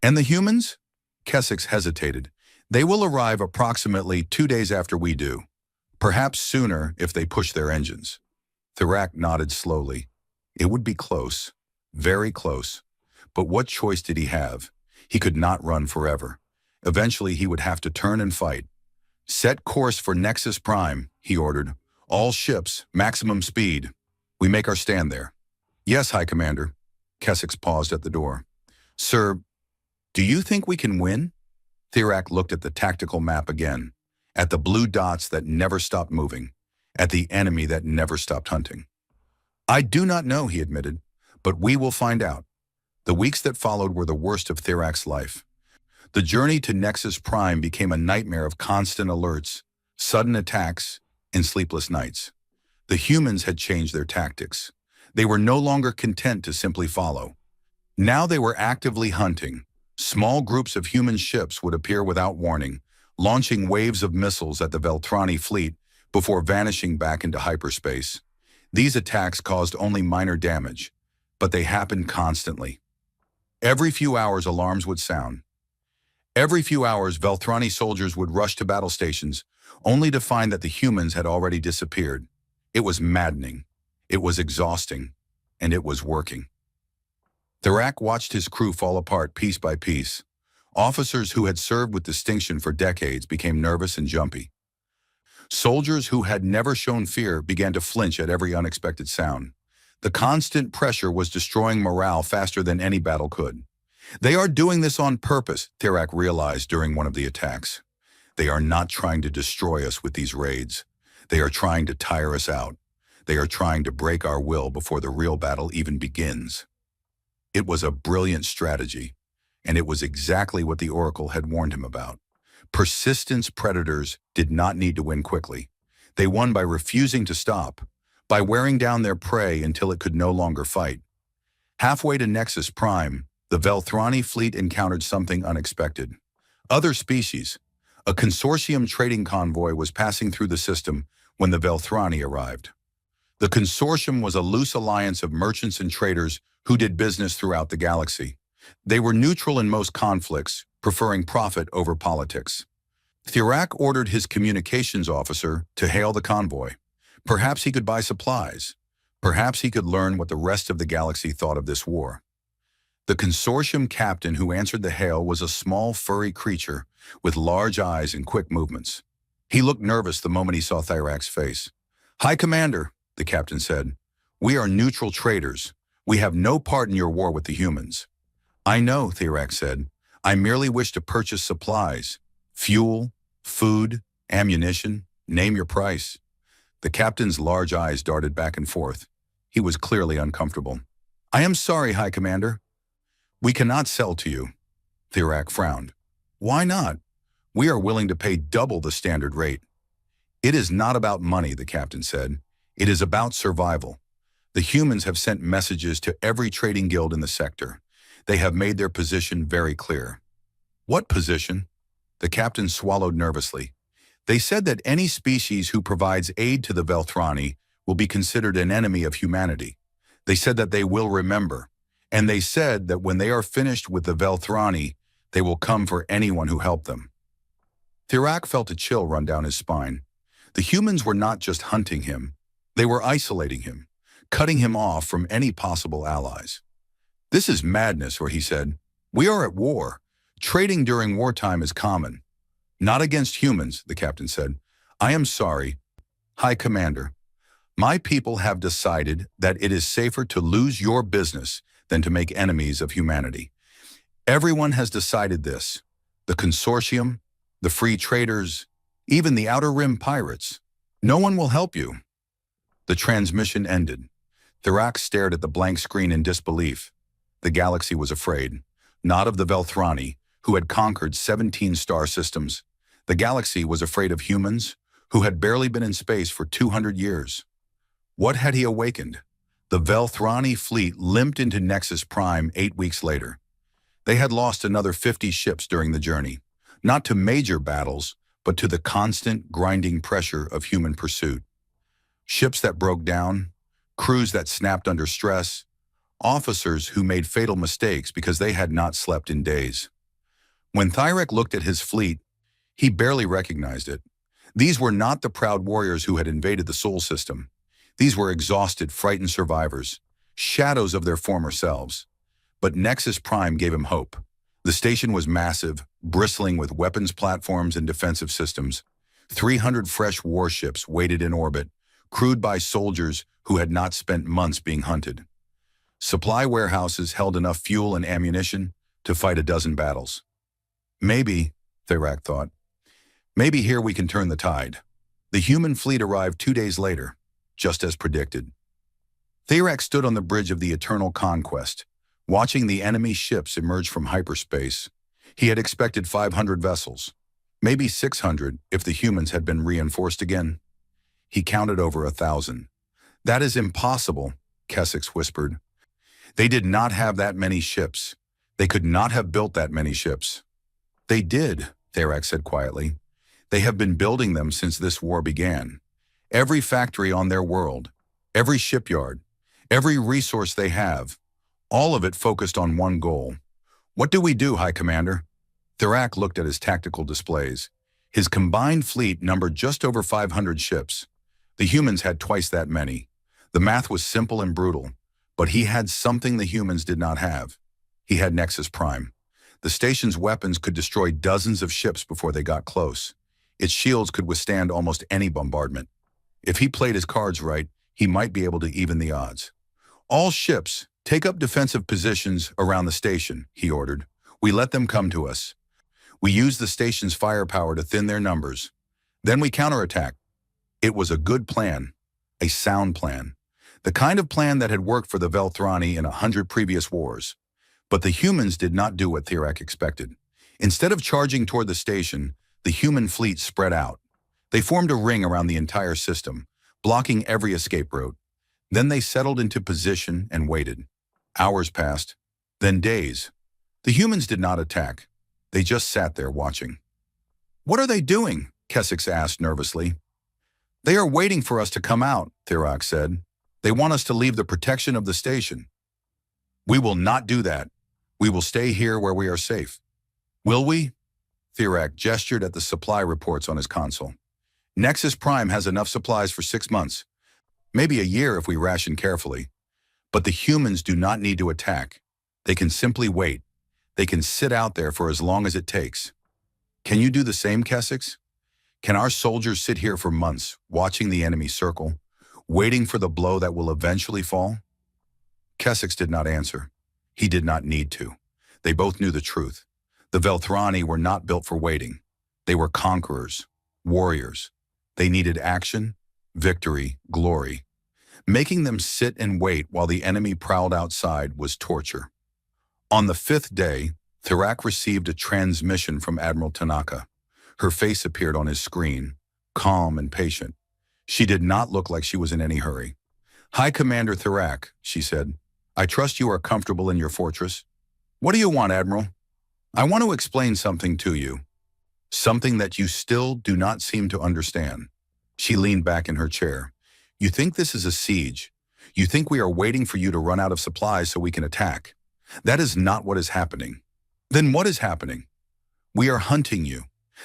"And the humans?" Kessex hesitated. "They will arrive approximately 2 days after we do. Perhaps sooner if they push their engines." Thirak nodded slowly. It would be close, very close. But what choice did he have? He could not run forever. Eventually he would have to turn and fight. "Set course for Nexus Prime," he ordered. "All ships, maximum speed. We make our stand there." "Yes, High Commander." Kessex paused at the door. "Sir, do you think we can win?" Thirak looked at the tactical map again, at the blue dots that never stopped moving, at the enemy that never stopped hunting. "I do not know," he admitted, "but we will find out." The weeks that followed were the worst of Thirak's life. The journey to Nexus Prime became a nightmare of constant alerts, sudden attacks, and sleepless nights. The humans had changed their tactics. They were no longer content to simply follow. Now they were actively hunting. Small groups of human ships would appear without warning, launching waves of missiles at the Velthrani fleet before vanishing back into hyperspace. These attacks caused only minor damage, but they happened constantly. Every few hours alarms would sound. Every few hours Velthrani soldiers would rush to battle stations, only to find that the humans had already disappeared. It was maddening. It was exhausting. And it was working. Thirak watched his crew fall apart piece by piece. Officers who had served with distinction for decades became nervous and jumpy. Soldiers who had never shown fear began to flinch at every unexpected sound. The constant pressure was destroying morale faster than any battle could. "They are doing this on purpose," Thirak realized during one of the attacks. "They are not trying to destroy us with these raids. They are trying to tire us out. They are trying to break our will before the real battle even begins." It was a brilliant strategy, and it was exactly what the Oracle had warned him about. Persistence predators did not need to win quickly. They won by refusing to stop, by wearing down their prey until it could no longer fight. Halfway to Nexus Prime, the Velthrani fleet encountered something unexpected. Other species. A consortium trading convoy was passing through the system when the Velthrani arrived. The consortium was a loose alliance of merchants and traders who did business throughout the galaxy. They were neutral in most conflicts, preferring profit over politics. Thirak ordered his communications officer to hail the convoy. Perhaps he could buy supplies. Perhaps he could learn what the rest of the galaxy thought of this war. The consortium captain who answered the hail was a small, furry creature with large eyes and quick movements. He looked nervous the moment he saw Thirak's face. "High Commander," the captain said, "we are neutral traders. We have no part in your war with the humans." "I know," Thirak said. "I merely wish to purchase supplies. Fuel, food, ammunition, name your price." The captain's large eyes darted back and forth. He was clearly uncomfortable. "I am sorry, High Commander. We cannot sell to you." Thirak frowned. "Why not? We are willing to pay double the standard rate." "It is not about money," the captain said. "It is about survival. The humans have sent messages to every trading guild in the sector. They have made their position very clear." "What position?" The captain swallowed nervously. "They said that any species who provides aid to the Velthrani will be considered an enemy of humanity. They said that they will remember. And they said that when they are finished with the Velthrani, they will come for anyone who helped them." Thirak felt a chill run down his spine. The humans were not just hunting him. They were isolating him, cutting him off from any possible allies. "This is madness," he said. "We are at war. Trading during wartime is common." "Not against humans," the captain said. "I am sorry, High Commander. My people have decided that it is safer to lose your business than to make enemies of humanity. Everyone has decided this. The consortium, the free traders, even the Outer Rim pirates. No one will help you." The transmission ended. Thirak stared at the blank screen in disbelief. The galaxy was afraid, not of the Velthrani, who had conquered 17 star systems. The galaxy was afraid of humans, who had barely been in space for 200 years. What had he awakened? The Velthrani fleet limped into Nexus Prime 8 weeks later. They had lost another 50 ships during the journey, not to major battles, but to the constant, grinding pressure of human pursuit. Ships that broke down, crews that snapped under stress, officers who made fatal mistakes because they had not slept in days. When Thyrek looked at his fleet, he barely recognized it. These were not the proud warriors who had invaded the Sol system. These were exhausted, frightened survivors, shadows of their former selves. But Nexus Prime gave him hope. The station was massive, bristling with weapons platforms and defensive systems. 300 fresh warships waited in orbit, crewed by soldiers who had not spent months being hunted. Supply warehouses held enough fuel and ammunition to fight a dozen battles. Maybe, Thyrek thought, maybe here we can turn the tide. The human fleet arrived 2 days later, just as predicted. Thyrek stood on the bridge of the Eternal Conquest, watching the enemy ships emerge from hyperspace. He had expected 500 vessels, maybe 600 if the humans had been reinforced again. He counted over 1,000. That is impossible, Kessex whispered. They did not have that many ships. They could not have built that many ships. They did, Thyrek said quietly. They have been building them since this war began. Every factory on their world, every shipyard, every resource they have, all of it focused on one goal. What do we do, High Commander? Thyrek looked at his tactical displays. His combined fleet numbered just over 500 ships. The humans had twice that many. The math was simple and brutal, but he had something the humans did not have. He had Nexus Prime. The station's weapons could destroy dozens of ships before they got close. Its shields could withstand almost any bombardment. If he played his cards right, he might be able to even the odds. All ships, take up defensive positions around the station, he ordered. We let them come to us. We use the station's firepower to thin their numbers. Then we counterattack. It was a good plan, a sound plan. The kind of plan that had worked for the Velthrani in 100 previous wars. But the humans did not do what Thyrek expected. Instead of charging toward the station, the human fleet spread out. They formed a ring around the entire system, blocking every escape route. Then they settled into position and waited. Hours passed, then days. The humans did not attack. They just sat there watching. What are they doing? Kessex asked nervously. They are waiting for us to come out, Thyrek said. They want us to leave the protection of the station. We will not do that. We will stay here where we are safe. Will we? Thyrek gestured at the supply reports on his console. Nexus Prime has enough supplies for 6 months, maybe a year if we ration carefully. But the humans do not need to attack. They can simply wait. They can sit out there for as long as it takes. Can you do the same, Kessex? Can our soldiers sit here for months, watching the enemy circle, waiting for the blow that will eventually fall? Kessex did not answer. He did not need to. They both knew the truth. The Velthrani were not built for waiting. They were conquerors, warriors. They needed action, victory, glory. Making them sit and wait while the enemy prowled outside was torture. On the 5th day, Thyrek received a transmission from Admiral Tanaka. Her face appeared on his screen, calm and patient. She did not look like she was in any hurry. High Commander Thyrek, she said, I trust you are comfortable in your fortress. What do you want, Admiral? I want to explain something to you. Something that you still do not seem to understand. She leaned back in her chair. You think this is a siege. You think we are waiting for you to run out of supplies so we can attack. That is not what is happening. Then what is happening? We are hunting you.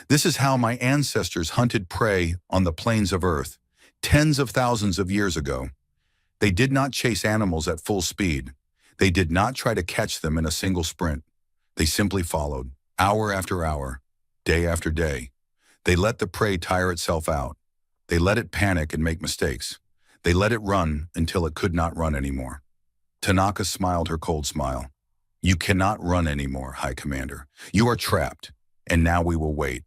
This is how my ancestors hunted prey on the plains of Earth, tens of thousands of years ago. They did not chase animals at full speed. They did not try to catch them in a single sprint. They simply followed, hour after hour, day after day. They let the prey tire itself out. They let it panic and make mistakes. They let it run until it could not run anymore. Tanaka smiled her cold smile. You cannot run anymore, High Commander. You are trapped, and now we will wait.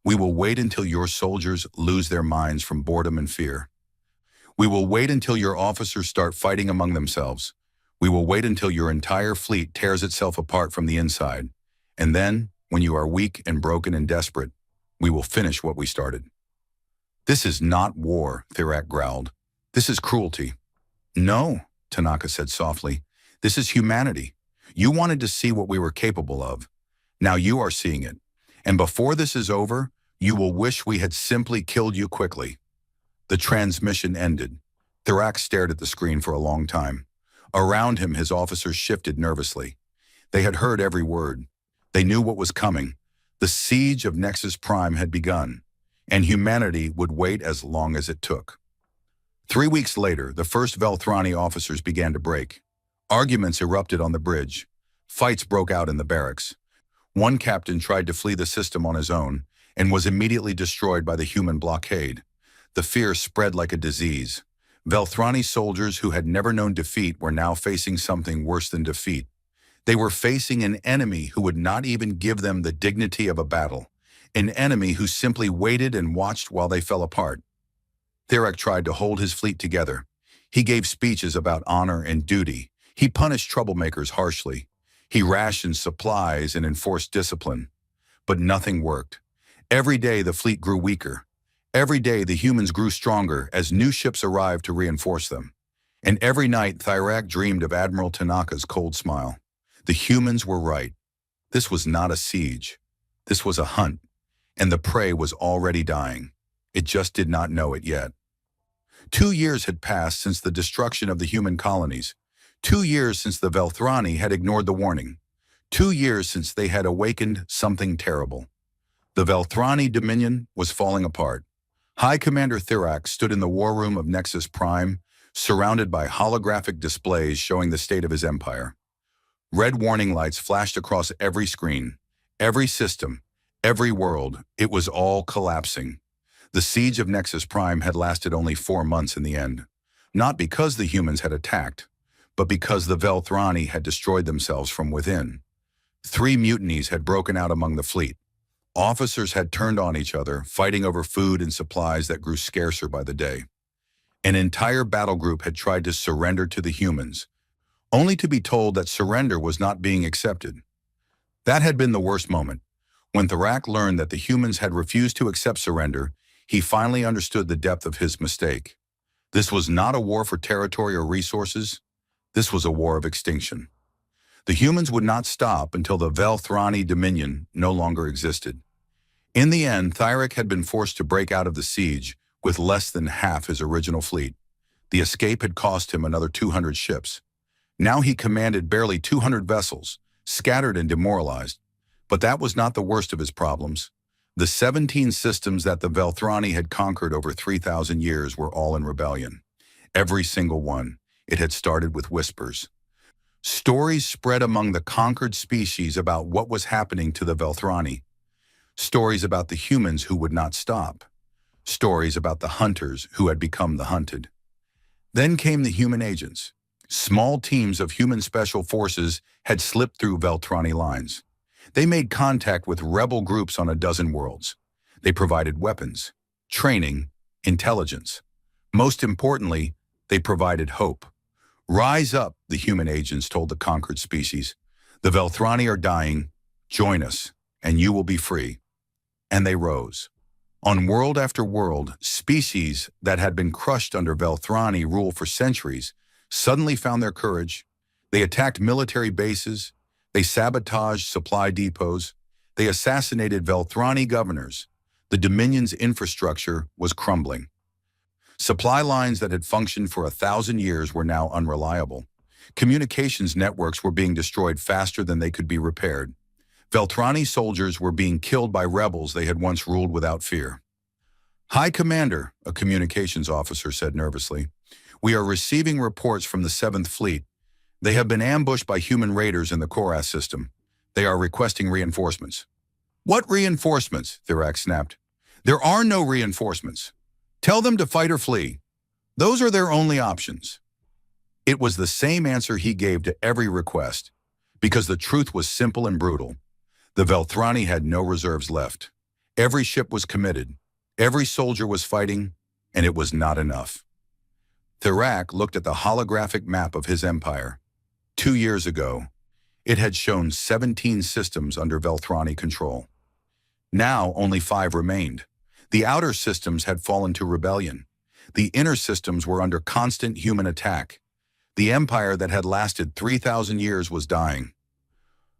We will wait until your soldiers lose their minds from boredom and fear. We will wait until your officers start fighting among themselves. We will wait until your entire fleet tears itself apart from the inside. And then, when you are weak and broken and desperate, we will finish what we started. This is not war, Thyrek growled. This is cruelty. No, Tanaka said softly. This is humanity. You wanted to see what we were capable of. Now you are seeing it. And before this is over, you will wish we had simply killed you quickly. The transmission ended. Thirac stared at the screen for a long time. Around him, his officers shifted nervously. They had heard every word. They knew what was coming. The siege of Nexus Prime had begun, and humanity would wait as long as it took. 3 weeks later, the first Velthrani officers began to break. Arguments erupted on the bridge. Fights broke out in the barracks. One captain tried to flee the system on his own and was immediately destroyed by the human blockade. The fear spread like a disease. Velthrani soldiers who had never known defeat were now facing something worse than defeat. They were facing an enemy who would not even give them the dignity of a battle, an enemy who simply waited and watched while they fell apart. Thirac tried to hold his fleet together. He gave speeches about honor and duty. He punished troublemakers harshly. He rationed supplies and enforced discipline. But nothing worked. Every day the fleet grew weaker. Every day the humans grew stronger as new ships arrived to reinforce them. And every night Thirac dreamed of Admiral Tanaka's cold smile. The humans were right. This was not a siege. This was a hunt. And the prey was already dying. It just did not know it yet. 2 years had passed since the destruction of the human colonies. 2 years since the Velthrani had ignored the warning. 2 years since they had awakened something terrible. The Velthrani Dominion was falling apart. High Commander Thirac stood in the war room of Nexus Prime, surrounded by holographic displays showing the state of his empire. Red warning lights flashed across every screen, every system, every world. It was all collapsing. The siege of Nexus Prime had lasted only 4 months in the end, not because the humans had attacked, but because the Velthrani had destroyed themselves from within. 3 mutinies had broken out among the fleet. Officers had turned on each other, fighting over food and supplies that grew scarcer by the day. An entire battle group had tried to surrender to the humans, only to be told that surrender was not being accepted. That had been the worst moment. When Thirac learned that the humans had refused to accept surrender, he finally understood the depth of his mistake. This was not a war for territory or resources. This was a war of extinction. The humans would not stop until the Velthrani Dominion no longer existed. In the end, Thirac had been forced to break out of the siege with less than half his original fleet. The escape had cost him another 200 ships. Now he commanded barely 200 vessels, scattered and demoralized. But that was not the worst of his problems. The 17 systems that the Velthrani had conquered over 3,000 years were all in rebellion. Every single one. It had started with whispers. Stories spread among the conquered species about what was happening to the Velthrani. Stories about the humans who would not stop. Stories about the hunters who had become the hunted. Then came the human agents. Small teams of human special forces had slipped through Velthrani lines. They made contact with rebel groups on a dozen worlds. They provided weapons, training, intelligence. Most importantly, they provided hope. Rise up, the human agents told the conquered species. The Velthrani are dying. Join us, and you will be free. And they rose. On world after world, species that had been crushed under Velthrani rule for centuries suddenly found their courage. They attacked military bases. They sabotaged supply depots. They assassinated Velthrani governors. The Dominion's infrastructure was crumbling. Supply lines that had functioned for 1,000 years were now unreliable. Communications networks were being destroyed faster than they could be repaired. Velthrani soldiers were being killed by rebels they had once ruled without fear. High Commander, a communications officer said nervously, we are receiving reports from the 7th Fleet. They have been ambushed by human raiders in the Korath system. They are requesting reinforcements. What reinforcements? Thirac snapped. There are no reinforcements. Tell them to fight or flee. Those are their only options. It was the same answer he gave to every request, because the truth was simple and brutal. The Velthrani had no reserves left. Every ship was committed. Every soldier was fighting, and it was not enough. Thirac looked at the holographic map of his empire. 2 years ago, it had shown 17 systems under Velthrani control. Now only 5 remained. The outer systems had fallen to rebellion. The inner systems were under constant human attack. The empire that had lasted 3,000 years was dying.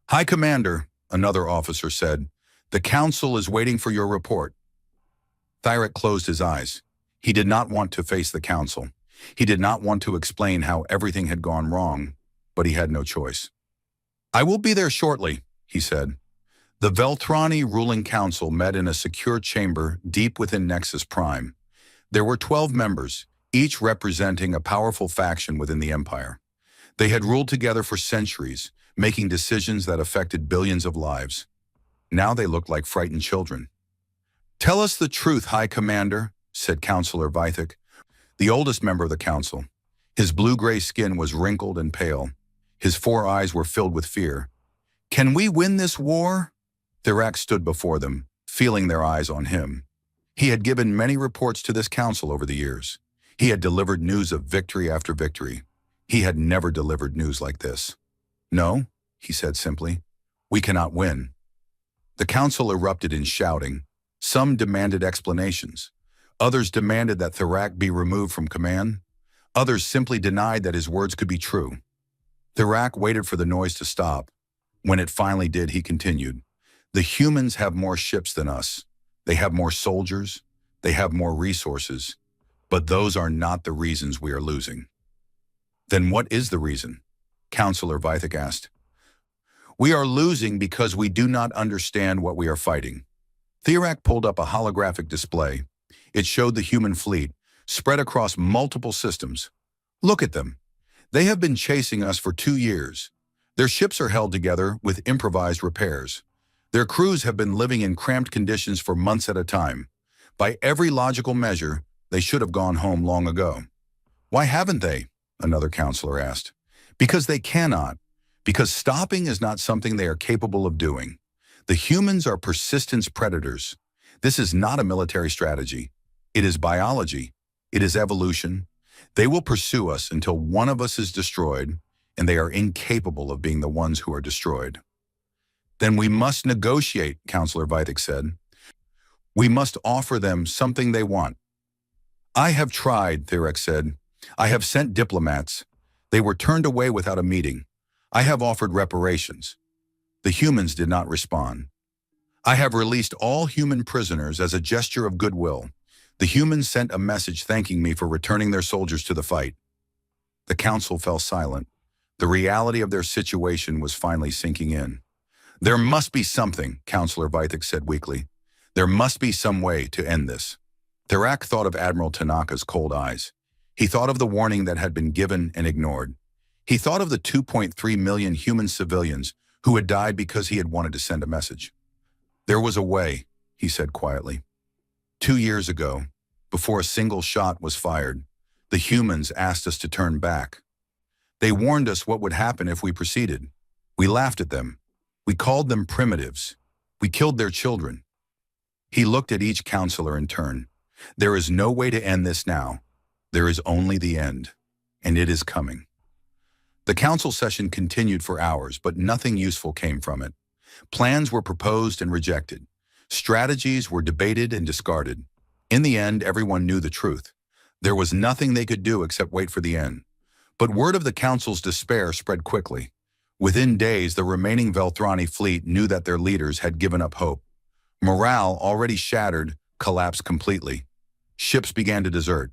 "High Commander," another officer said, "the Council is waiting for your report." Thyrak closed his eyes. He did not want to face the Council. He did not want to explain how everything had gone wrong, but he had no choice. "I will be there shortly," he said. The Velthrani ruling council met in a secure chamber deep within Nexus Prime. There were 12 members, each representing a powerful faction within the Empire. They had ruled together for centuries, making decisions that affected billions of lives. Now they looked like frightened children. "Tell us the truth, High Commander," said Councillor Vithik, the oldest member of the council. His blue-gray skin was wrinkled and pale. His 4 eyes were filled with fear. "Can we win this war?" Thyrak stood before them, feeling their eyes on him. He had given many reports to this council over the years. He had delivered news of victory after victory. He had never delivered news like this. "No," he said simply, "we cannot win." The council erupted in shouting. Some demanded explanations. Others demanded that Thyrak be removed from command. Others simply denied that his words could be true. Thyrak waited for the noise to stop. When it finally did, he continued. "The humans have more ships than us. They have more soldiers. They have more resources. But those are not the reasons we are losing." "Then what is the reason?" Councillor Vithik asked. "We are losing because we do not understand what we are fighting." Thyrak pulled up a holographic display. It showed the human fleet, spread across multiple systems. "Look at them. They have been chasing us for 2 years. Their ships are held together with improvised repairs. Their crews have been living in cramped conditions for months at a time. By every logical measure, they should have gone home long ago." "Why haven't they?" another counselor asked. "Because they cannot. Because stopping is not something they are capable of doing. The humans are persistence predators. This is not a military strategy. It is biology. It is evolution. They will pursue us until one of us is destroyed, and they are incapable of being the ones who are destroyed." "Then we must negotiate," Councillor Vithik said. "We must offer them something they want." "I have tried," Thyrak said. "I have sent diplomats. They were turned away without a meeting. I have offered reparations. The humans did not respond. I have released all human prisoners as a gesture of goodwill. The humans sent a message thanking me for returning their soldiers to the fight." The council fell silent. The reality of their situation was finally sinking in. "There must be something," Councillor Vithik said weakly. "There must be some way to end this." Thyrak thought of Admiral Tanaka's cold eyes. He thought of the warning that had been given and ignored. He thought of the 2.3 million human civilians who had died because he had wanted to send a message. "There was a way," he said quietly. 2 years ago, before a single shot was fired, the humans asked us to turn back. They warned us what would happen if we proceeded. We laughed at them. We called them primitives. We killed their children." He looked at each counselor in turn. "There is no way to end this now. There is only the end, and it is coming." The council session continued for hours, but nothing useful came from it. Plans were proposed and rejected. Strategies were debated and discarded. In the end, everyone knew the truth. There was nothing they could do except wait for the end. But word of the council's despair spread quickly. Within days, the remaining Velthrani fleet knew that their leaders had given up hope. Morale, already shattered, collapsed completely. Ships began to desert.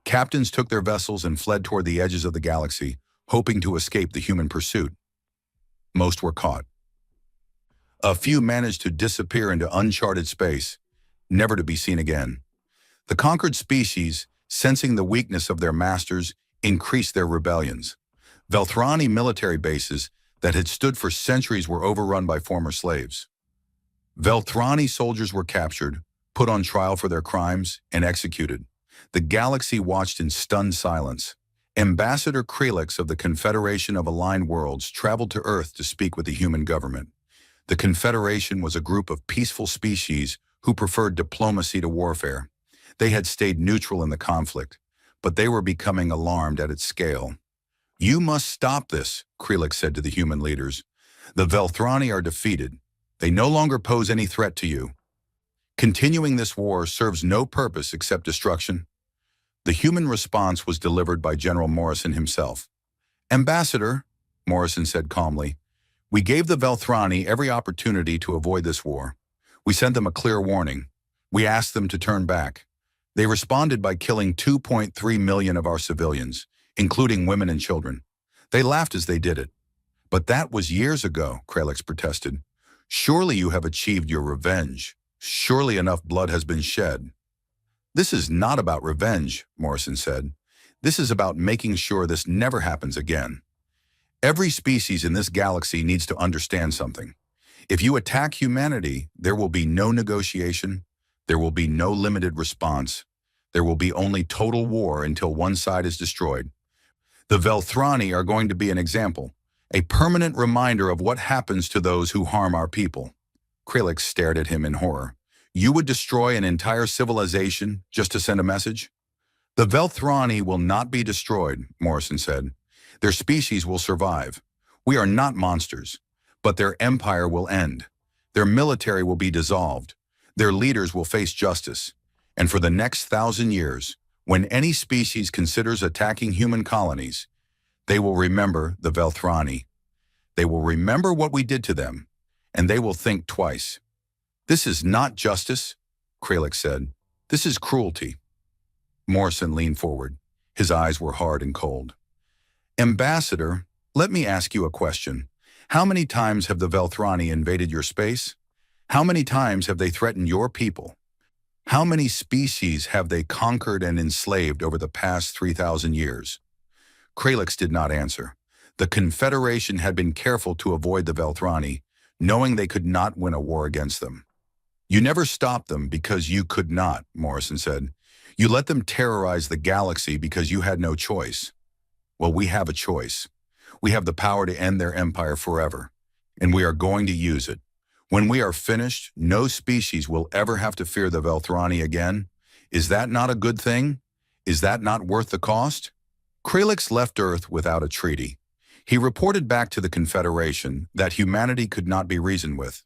Captains took their vessels and fled toward the edges of the galaxy, hoping to escape the human pursuit. Most were caught. A few managed to disappear into uncharted space, never to be seen again. The conquered species, sensing the weakness of their masters, increased their rebellions. Velthrani military bases that had stood for centuries were overrun by former slaves. Velthrani soldiers were captured, put on trial for their crimes, and executed. The galaxy watched in stunned silence. Ambassador Krelix of the Confederation of Aligned Worlds traveled to Earth to speak with the human government. The Confederation was a group of peaceful species who preferred diplomacy to warfare. They had stayed neutral in the conflict, but they were becoming alarmed at its scale. "You must stop this," Krelix said to the human leaders. "The Velthrani are defeated. They no longer pose any threat to you. Continuing this war serves no purpose except destruction." The human response was delivered by General Morrison himself. Ambassador, Morrison said calmly, we gave the Velthrani every opportunity to avoid this war. We sent them a clear warning. We asked them to turn back. They responded by killing 2.3 million of our civilians, including women and children. They laughed as they did it. But that was years ago, Kralix protested. Surely you have achieved your revenge. Surely enough blood has been shed. This is not about revenge, Morrison said. This is about making sure this never happens again. Every species in this galaxy needs to understand something. If you attack humanity, there will be no negotiation. There will be no limited response. There will be only total war until one side is destroyed. The Velthrani are going to be an example, a permanent reminder of what happens to those who harm our people. Kralix stared at him in horror. You would destroy an entire civilization just to send a message? The Velthrani will not be destroyed, Morrison said. Their species will survive. We are not monsters, but their empire will end. Their military will be dissolved. Their leaders will face justice. And for the next 1,000 years, when any species considers attacking human colonies, they will remember the Velthrani. They will remember what we did to them, and they will think twice. This is not justice, Kralix said. This is cruelty. Morrison leaned forward. His eyes were hard and cold. Ambassador, let me ask you a question. How many times have the Velthrani invaded your space? How many times have they threatened your people? How many species have they conquered and enslaved over the past 3,000 years? Kralix did not answer. The Confederation had been careful to avoid the Velthrani, knowing they could not win a war against them. You never stopped them because you could not, Morrison said. You let them terrorize the galaxy because you had no choice. Well, we have a choice. We have the power to end their empire forever, and we are going to use it. When we are finished, no species will ever have to fear the Velthrani again. Is that not a good thing? Is that not worth the cost? Kralix left Earth without a treaty. He reported back to the Confederation that humanity could not be reasoned with.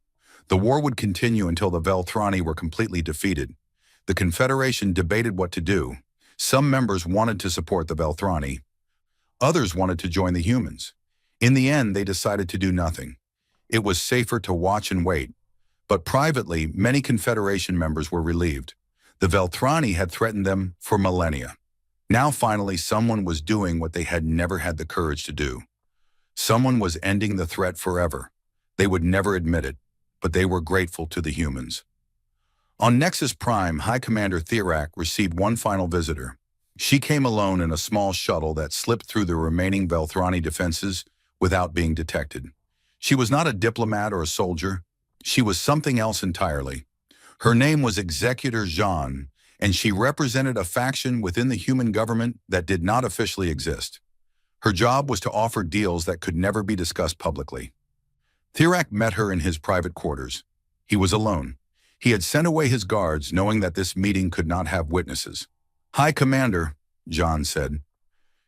The war would continue until the Velthrani were completely defeated. The Confederation debated what to do. Some members wanted to support the Velthrani. Others wanted to join the humans. In the end, they decided to do nothing. It was safer to watch and wait. But privately, many Confederation members were relieved. The Velthrani had threatened them for millennia. Now finally, someone was doing what they had never had the courage to do. Someone was ending the threat forever. They would never admit it, but they were grateful to the humans. On Nexus Prime, High Commander Thirak received one final visitor. She came alone in a small shuttle that slipped through the remaining Velthrani defenses without being detected. She was not a diplomat or a soldier. She was something else entirely. Her name was Executor Jean, and she represented a faction within the human government that did not officially exist. Her job was to offer deals that could never be discussed publicly. Thirak met her in his private quarters. He was alone. He had sent away his guards, knowing that this meeting could not have witnesses. High Commander, John said.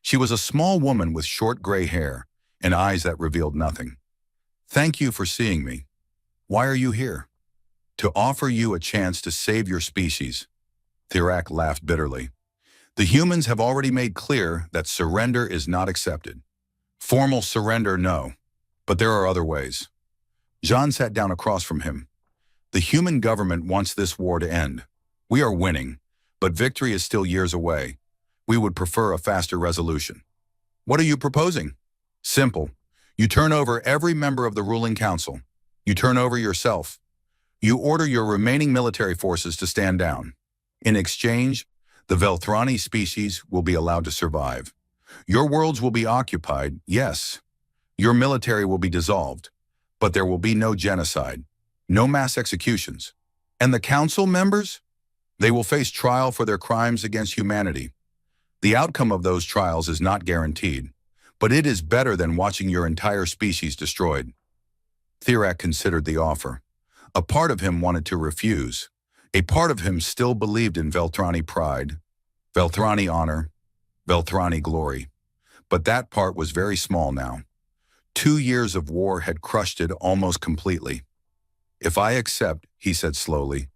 She was a small woman with short gray hair and eyes that revealed nothing. Thank you for seeing me. Why are you here? To offer you a chance to save your species. Thirak laughed bitterly. The humans have already made clear that surrender is not accepted. Formal surrender, no. But there are other ways. Jean sat down across from him. The human government wants this war to end. We are winning, but victory is still years away. We would prefer a faster resolution. What are you proposing? Simple. You turn over every member of the ruling council. You turn over yourself. You order your remaining military forces to stand down. In exchange, the Velthrani species will be allowed to survive. Your worlds will be occupied, yes. Your military will be dissolved, but there will be no genocide, no mass executions. And the council members? They will face trial for their crimes against humanity. The outcome of those trials is not guaranteed, but it is better than watching your entire species destroyed. Thirak considered the offer. A part of him wanted to refuse. A part of him still believed in Velthrani pride, Velthrani honor, Velthrani glory. But that part was very small now. 2 years of war had crushed it almost completely. If I accept, he said slowly,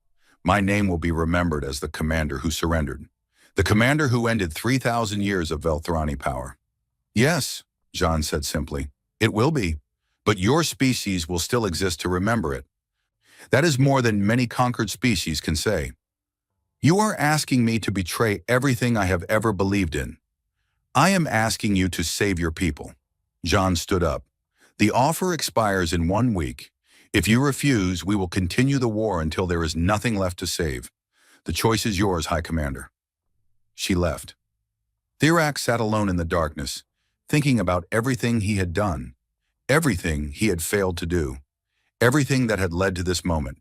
my name will be remembered as the commander who surrendered. The commander who ended 3,000 years of Velthrani power. Yes, John said simply. It will be, but your species will still exist to remember it. That is more than many conquered species can say. You are asking me to betray everything I have ever believed in. I am asking you to save your people. John stood up. The offer expires in 1 week. If you refuse, we will continue the war until there is nothing left to save. The choice is yours, High Commander. She left. Thirak sat alone in the darkness, thinking about everything he had done, everything he had failed to do, everything that had led to this moment.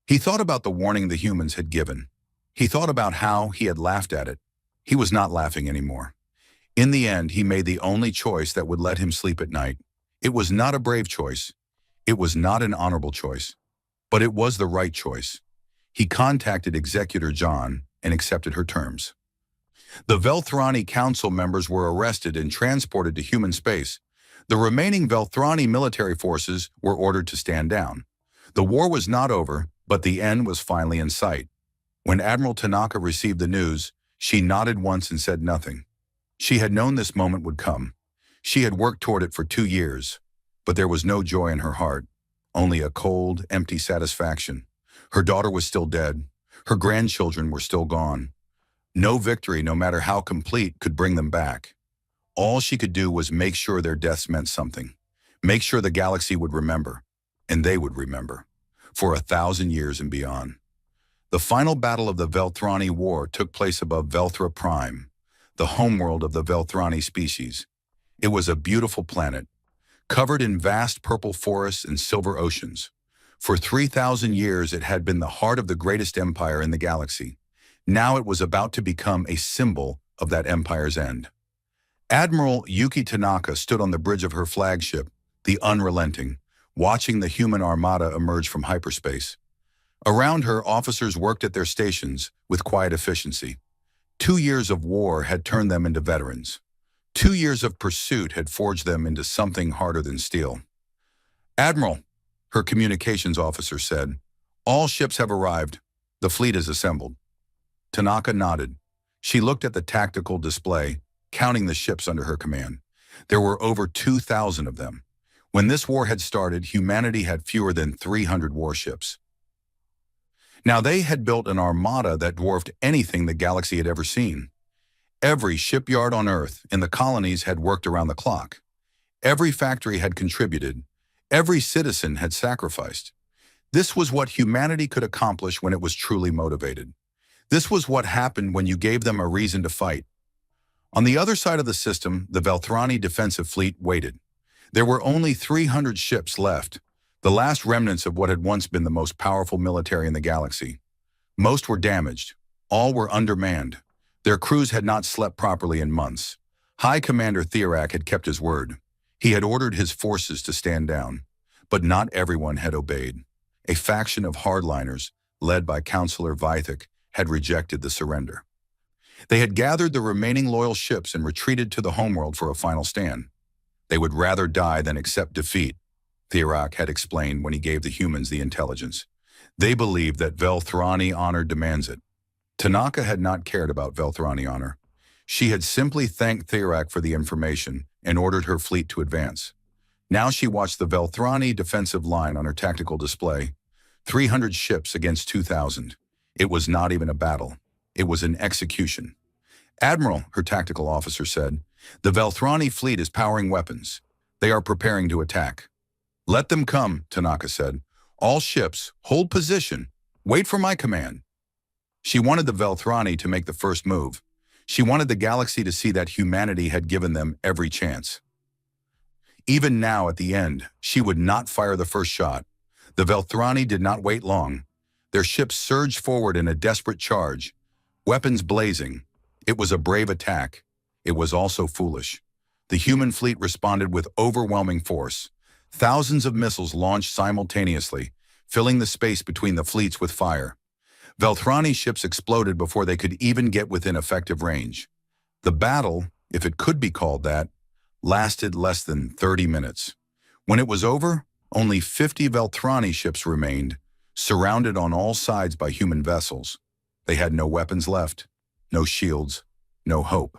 He thought about the warning the humans had given. He thought about how he had laughed at it. He was not laughing anymore. In the end, he made the only choice that would let him sleep at night. It was not a brave choice. It was not an honorable choice. But it was the right choice. He contacted Executor John and accepted her terms. The Velthrani Council members were arrested and transported to human space. The remaining Velthrani military forces were ordered to stand down. The war was not over, but the end was finally in sight. When Admiral Tanaka received the news, she nodded once and said nothing. She had known this moment would come. She had worked toward it for 2 years, but there was no joy in her heart, only a cold, empty satisfaction. Her daughter was still dead. Her grandchildren were still gone. No victory, no matter how complete, could bring them back. All she could do was make sure their deaths meant something, make sure the galaxy would remember, and they would remember, for 1,000 years and beyond. The final battle of the Velthrani War took place above Velthra Prime, the homeworld of the Velthrani species. It was a beautiful planet, covered in vast purple forests and silver oceans. For 3,000 years it had been the heart of the greatest empire in the galaxy. Now it was about to become a symbol of that empire's end. Admiral Yuki Tanaka stood on the bridge of her flagship, the Unrelenting, watching the human armada emerge from hyperspace. Around her, officers worked at their stations with quiet efficiency. 2 years of war had turned them into veterans. 2 years of pursuit had forged them into something harder than steel. Admiral, her communications officer said, all ships have arrived. The fleet is assembled. Tanaka nodded. She looked at the tactical display, counting the ships under her command. There were over 2,000 of them. When this war had started, humanity had fewer than 300 warships. Now they had built an armada that dwarfed anything the galaxy had ever seen. Every shipyard on Earth in the colonies had worked around the clock. Every factory had contributed. Every citizen had sacrificed. This was what humanity could accomplish when it was truly motivated. This was what happened when you gave them a reason to fight. On the other side of the system, the Velthrani defensive fleet waited. There were only 300 ships left, the last remnants of what had once been the most powerful military in the galaxy. Most were damaged. All were undermanned. Their crews had not slept properly in months. High Commander Thirak had kept his word. He had ordered his forces to stand down. But not everyone had obeyed. A faction of hardliners, led by Counselor Vithik, had rejected the surrender. They had gathered the remaining loyal ships and retreated to the homeworld for a final stand. They would rather die than accept defeat, Thirak had explained when he gave the humans the intelligence. They believed that Velthrani honor demands it. Tanaka had not cared about Velthrani honor. She had simply thanked Thirak for the information and ordered her fleet to advance. Now she watched the Velthrani defensive line on her tactical display. 300 ships against 2,000. It was not even a battle. It was an execution. Admiral, her tactical officer said, the Velthrani fleet is powering weapons. They are preparing to attack. Let them come, Tanaka said. All ships, hold position. Wait for my command. She wanted the Velthrani to make the first move. She wanted the galaxy to see that humanity had given them every chance. Even now, at the end, she would not fire the first shot. The Velthrani did not wait long. Their ships surged forward in a desperate charge, weapons blazing. It was a brave attack. It was also foolish. The human fleet responded with overwhelming force. Thousands of missiles launched simultaneously, filling the space between the fleets with fire. Velthrani ships exploded before they could even get within effective range. The battle, if it could be called that, lasted less than 30 minutes. When it was over, only 50 Velthrani ships remained, surrounded on all sides by human vessels. They had no weapons left, no shields, no hope.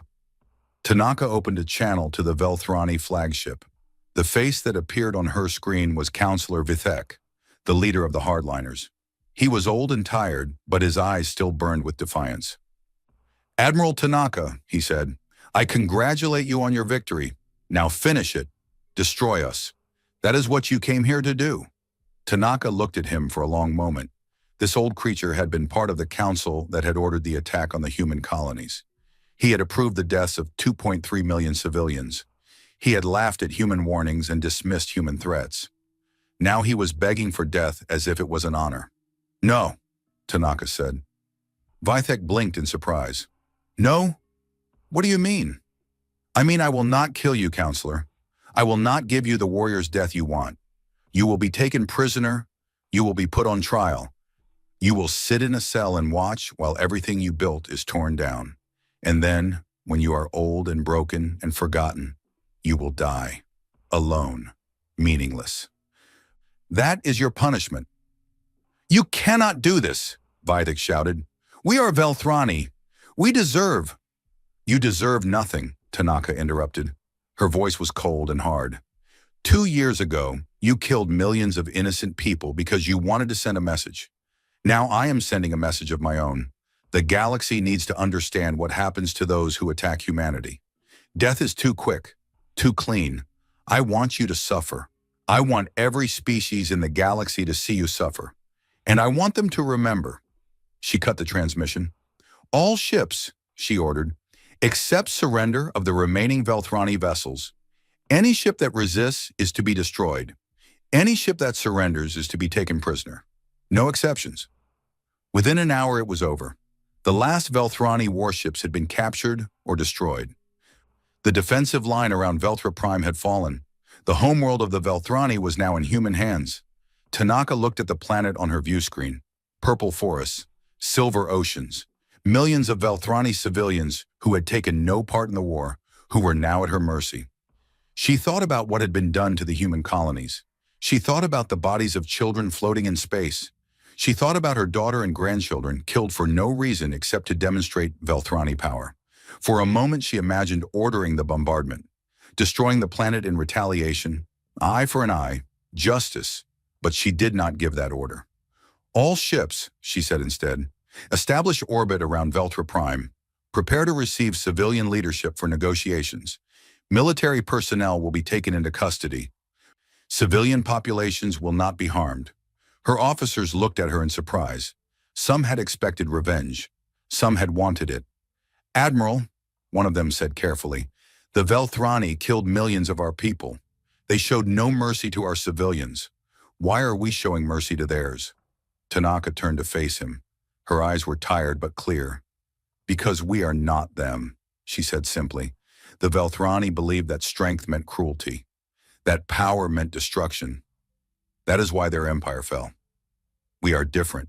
Tanaka opened a channel to the Velthrani flagship. The face that appeared on her screen was Counselor Vithek, the leader of the hardliners. He was old and tired, but his eyes still burned with defiance. "Admiral Tanaka," he said, "I congratulate you on your victory. Now finish it. Destroy us. That is what you came here to do." Tanaka looked at him for a long moment. This old creature had been part of the council that had ordered the attack on the human colonies. He had approved the deaths of 2.3 million civilians. He had laughed at human warnings and dismissed human threats. Now he was begging for death as if it was an honor. "No," Tanaka said. Vithek blinked in surprise. "No? What do you mean?" "I mean, I will not kill you, Counselor. I will not give you the warrior's death you want. You will be taken prisoner. You will be put on trial. You will sit in a cell and watch while everything you built is torn down. And then, when you are old and broken and forgotten, you will die. Alone. Meaningless. That is your punishment." "You cannot do this," Vithek shouted. "We are Velthrani. We deserve—" "You deserve nothing," Tanaka interrupted. Her voice was cold and hard. 2 years ago, you killed millions of innocent people because you wanted to send a message. Now I am sending a message of my own. The galaxy needs to understand what happens to those who attack humanity. Death is too quick, too clean. I want you to suffer. I want every species in the galaxy to see you suffer. And I want them to remember." She cut the transmission. "All ships," she ordered, "accept surrender of the remaining Velthrani vessels. Any ship that resists is to be destroyed. Any ship that surrenders is to be taken prisoner. No exceptions." Within an hour it was over. The last Velthrani warships had been captured or destroyed. The defensive line around Veltra Prime had fallen. The homeworld of the Velthrani was now in human hands. Tanaka looked at the planet on her view screen. Purple forests, silver oceans, millions of Velthrani civilians who had taken no part in the war, who were now at her mercy. She thought about what had been done to the human colonies. She thought about the bodies of children floating in space. She thought about her daughter and grandchildren killed for no reason except to demonstrate Velthrani power. For a moment she imagined ordering the bombardment, destroying the planet in retaliation, eye for an eye, justice, but she did not give that order. "All ships," she said instead, "establish orbit around Veltra Prime. Prepare to receive civilian leadership for negotiations. Military personnel will be taken into custody. Civilian populations will not be harmed." Her officers looked at her in surprise. Some had expected revenge. Some had wanted it. "Admiral," one of them said carefully, "the Velthrani killed millions of our people. They showed no mercy to our civilians. Why are we showing mercy to theirs?" Tanaka turned to face him. Her eyes were tired but clear. "Because we are not them," she said simply. "The Velthrani believed that strength meant cruelty, that power meant destruction. That is why their empire fell. We are different.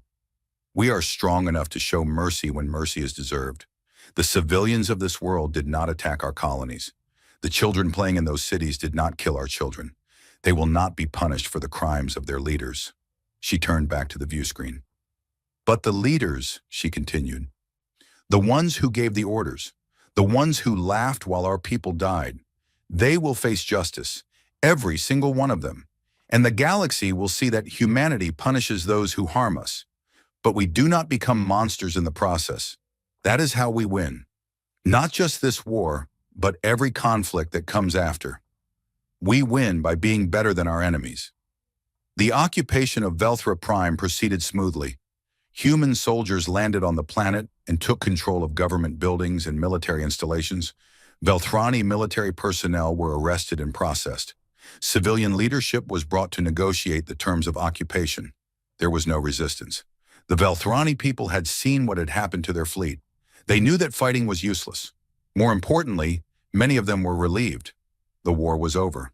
We are strong enough to show mercy when mercy is deserved. The civilians of this world did not attack our colonies. The children playing in those cities did not kill our children. They will not be punished for the crimes of their leaders." She turned back to the view screen. "But the leaders," she continued, "the ones who gave the orders, the ones who laughed while our people died, they will face justice, every single one of them. And the galaxy will see that humanity punishes those who harm us. But we do not become monsters in the process. That is how we win. Not just this war, but every conflict that comes after. We win by being better than our enemies." The occupation of Veltra Prime proceeded smoothly. Human soldiers landed on the planet and took control of government buildings and military installations. Velthrani military personnel were arrested and processed. Civilian leadership was brought to negotiate the terms of occupation. There was no resistance. The Velthrani people had seen what had happened to their fleet. They knew that fighting was useless. More importantly, many of them were relieved. The war was over.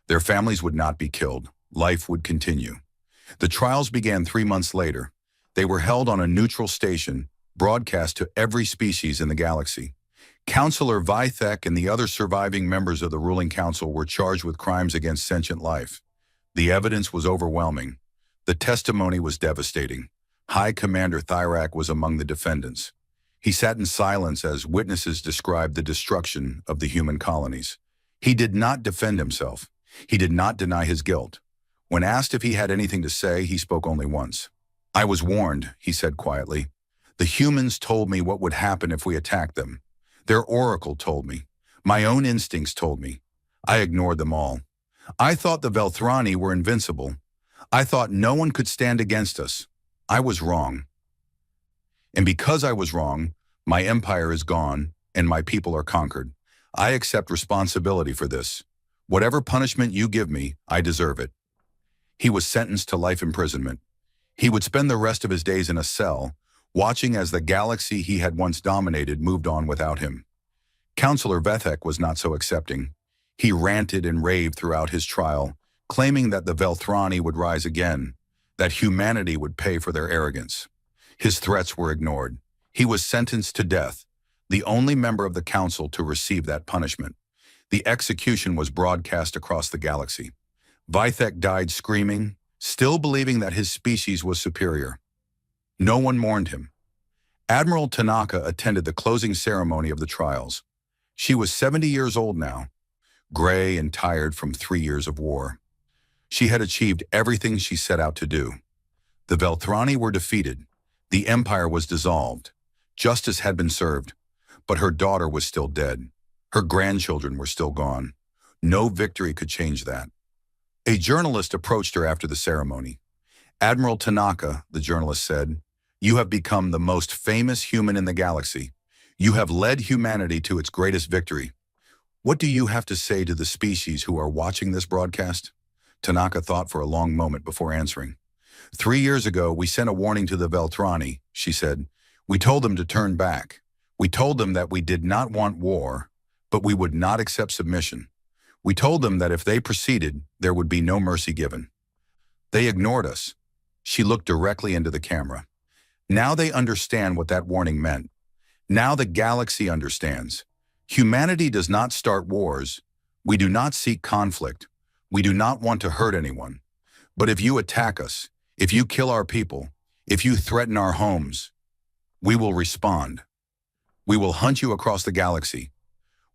Their families would not be killed. Life would continue. The trials began 3 months later. They were held on a neutral station, broadcast to every species in the galaxy. Counselor Vithek and the other surviving members of the ruling council were charged with crimes against sentient life. The evidence was overwhelming. The testimony was devastating. High Commander Thyrak was among the defendants. He sat in silence as witnesses described the destruction of the human colonies. He did not defend himself. He did not deny his guilt. When asked if he had anything to say, he spoke only once. "I was warned," he said quietly. "The humans told me what would happen if we attacked them. Their oracle told me. My own instincts told me. I ignored them all. I thought the Velthrani were invincible. I thought no one could stand against us. I was wrong. And because I was wrong, my empire is gone and my people are conquered. I accept responsibility for this. Whatever punishment you give me, I deserve it." He was sentenced to life imprisonment. He would spend the rest of his days in a cell, watching as the galaxy he had once dominated moved on without him. Counselor Vethek was not so accepting. He ranted and raved throughout his trial, claiming that the Velthrani would rise again, that humanity would pay for their arrogance. His threats were ignored. He was sentenced to death, the only member of the council to receive that punishment. The execution was broadcast across the galaxy. Vithek died screaming, still believing that his species was superior. No one mourned him. Admiral Tanaka attended the closing ceremony of the trials. She was 70 years old now, gray and tired from 3 years of war. She had achieved everything she set out to do. The Velthrani were defeated. The empire was dissolved. Justice had been served, but her daughter was still dead. Her grandchildren were still gone. No victory could change that. A journalist approached her after the ceremony. "Admiral Tanaka," the journalist said, "you have become the most famous human in the galaxy. You have led humanity to its greatest victory. What do you have to say to the species who are watching this broadcast?" Tanaka thought for a long moment before answering. 3 years ago, we sent a warning to the Velthrani," she said. "We told them to turn back. We told them that we did not want war, but we would not accept submission. We told them that if they proceeded, there would be no mercy given. They ignored us." She looked directly into the camera. "Now they understand what that warning meant. Now the galaxy understands. Humanity does not start wars. We do not seek conflict. We do not want to hurt anyone. But if you attack us, if you kill our people, if you threaten our homes, we will respond. We will hunt you across the galaxy.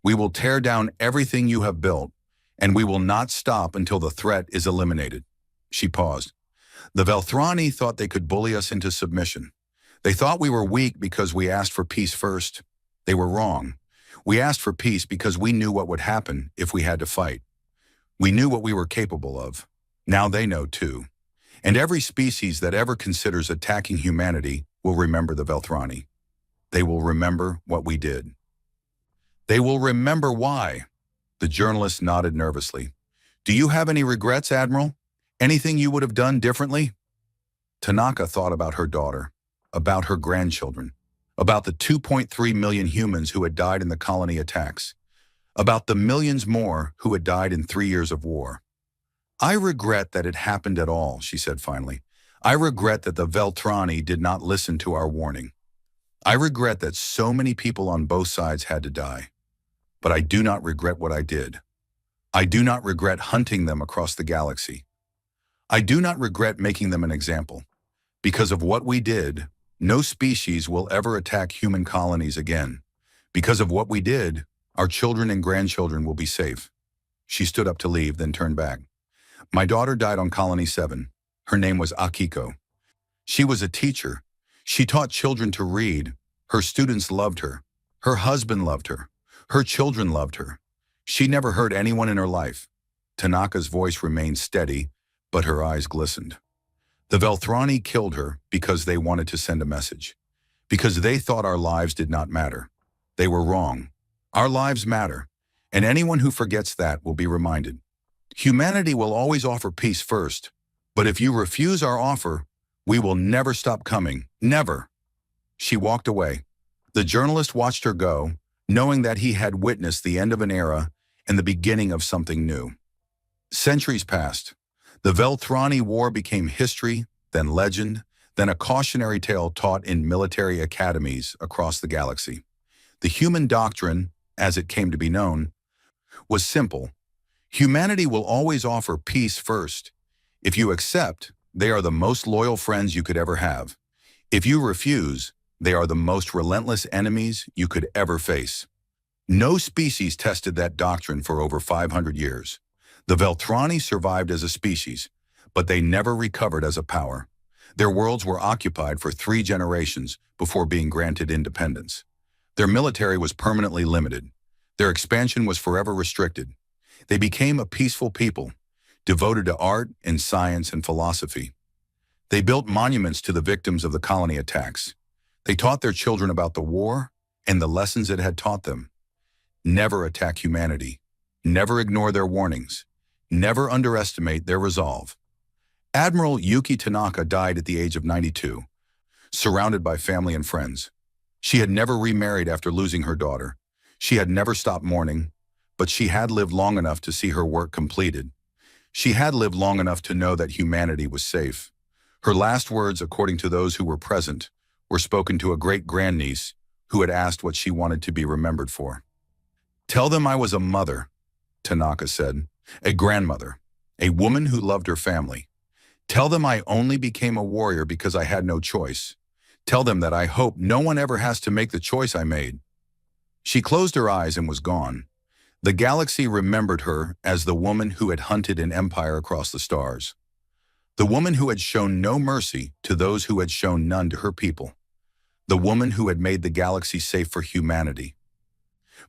We will tear down everything you have built, and we will not stop until the threat is eliminated." She paused. "The Velthrani thought they could bully us into submission. They thought we were weak because we asked for peace first. They were wrong. We asked for peace because we knew what would happen if we had to fight. We knew what we were capable of. Now they know too. And every species that ever considers attacking humanity will remember the Velthrani. They will remember what we did. They will remember why." The journalist nodded nervously. "Do you have any regrets, Admiral? Anything you would have done differently?" Tanaka thought about her daughter, about her grandchildren, about the 2.3 million humans who had died in the colony attacks, about the millions more who had died in 3 years of war. "I regret that it happened at all," she said finally. "I regret that the Velthrani did not listen to our warning. I regret that so many people on both sides had to die. But I do not regret what I did. I do not regret hunting them across the galaxy. I do not regret making them an example. Because of what we did, no species will ever attack human colonies again. Because of what we did, our children and grandchildren will be safe." She stood up to leave, then turned back. "My daughter died on Colony 7. Her name was Akiko. She was a teacher. She taught children to read. Her students loved her. Her husband loved her. Her children loved her. She never hurt anyone in her life." Tanaka's voice remained steady, but her eyes glistened. "The Velthrani killed her because they wanted to send a message. Because they thought our lives did not matter. They were wrong. Our lives matter, and anyone who forgets that will be reminded. Humanity will always offer peace first, but if you refuse our offer, we will never stop coming. Never." She walked away. The journalist watched her go, knowing that he had witnessed the end of an era and the beginning of something new. Centuries passed. The Velthrani War became history, then legend, then a cautionary tale taught in military academies across the galaxy. The human doctrine, as it came to be known, was simple. Humanity will always offer peace first. If you accept, they are the most loyal friends you could ever have. If you refuse, They are the most relentless enemies you could ever face. No species tested that doctrine for over 500 years. The Veltrani survived as a species, but they never recovered as a power. Their worlds were occupied for 3 generations before being granted independence. Their military was permanently limited. Their expansion was forever restricted. They became a peaceful people, devoted to art and science and philosophy. They built monuments to the victims of the colony attacks. They taught their children about the war and the lessons it had taught them. Never attack humanity. Never ignore their warnings. Never underestimate their resolve. Admiral Yuki Tanaka died at the age of 92, surrounded by family and friends. She had never remarried after losing her daughter. She had never stopped mourning, but she had lived long enough to see her work completed. She had lived long enough to know that humanity was safe. Her last words, according to those who were present, were spoken to a great-grandniece who had asked what she wanted to be remembered for. "Tell them I was a mother," Tanaka said, "a grandmother, a woman who loved her family. Tell them I only became a warrior because I had no choice. Tell them that I hope no one ever has to make the choice I made." She closed her eyes and was gone. The galaxy remembered her as the woman who had hunted an empire across the stars. The woman who had shown no mercy to those who had shown none to her people. The woman who had made the galaxy safe for humanity.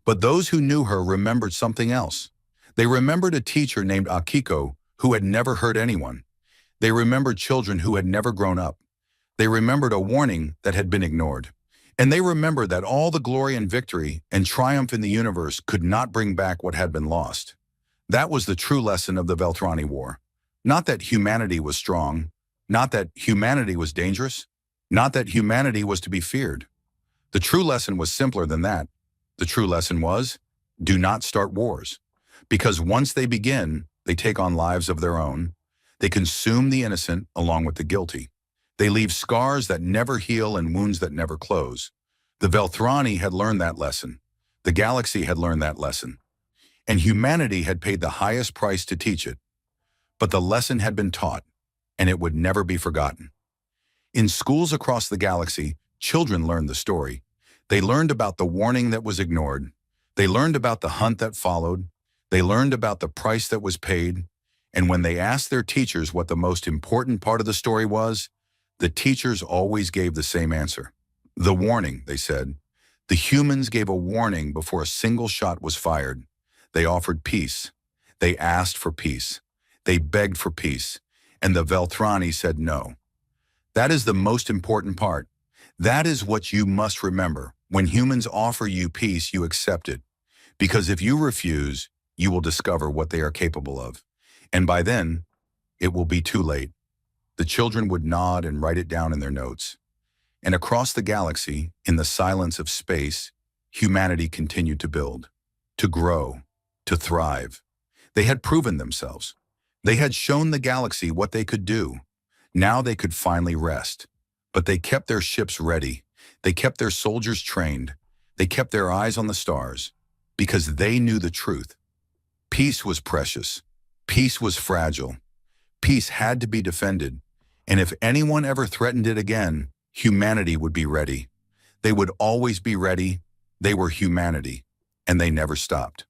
But those who knew her remembered something else. They remembered a teacher named Akiko who had never hurt anyone. They remembered children who had never grown up. They remembered a warning that had been ignored. And they remembered that all the glory and victory and triumph in the universe could not bring back what had been lost. That was the true lesson of the Veltrani War. Not that humanity was strong, not that humanity was dangerous, not that humanity was to be feared. The true lesson was simpler than that. The true lesson was, do not start wars. Because once they begin, they take on lives of their own. They consume the innocent along with the guilty. They leave scars that never heal and wounds that never close. The Veltrani had learned that lesson. The galaxy had learned that lesson. And humanity had paid the highest price to teach it. But the lesson had been taught, and it would never be forgotten. In schools across the galaxy, children learned the story. They learned about the warning that was ignored. They learned about the hunt that followed. They learned about the price that was paid. And when they asked their teachers what the most important part of the story was, the teachers always gave the same answer. The warning, they said. The humans gave a warning before a single shot was fired. They offered peace. They asked for peace. They begged for peace. And the Veltrani said no. That is the most important part. That is what you must remember. When humans offer you peace, you accept it. Because if you refuse, you will discover what they are capable of. And by then, it will be too late. The children would nod and write it down in their notes. And across the galaxy, in the silence of space, humanity continued to build, to grow, to thrive. They had proven themselves. They had shown the galaxy what they could do. Now they could finally rest. But they kept their ships ready. They kept their soldiers trained. They kept their eyes on the stars, because they knew the truth. Peace was precious. Peace was fragile. Peace had to be defended. And if anyone ever threatened it again, humanity would be ready. They would always be ready. They were humanity, and they never stopped.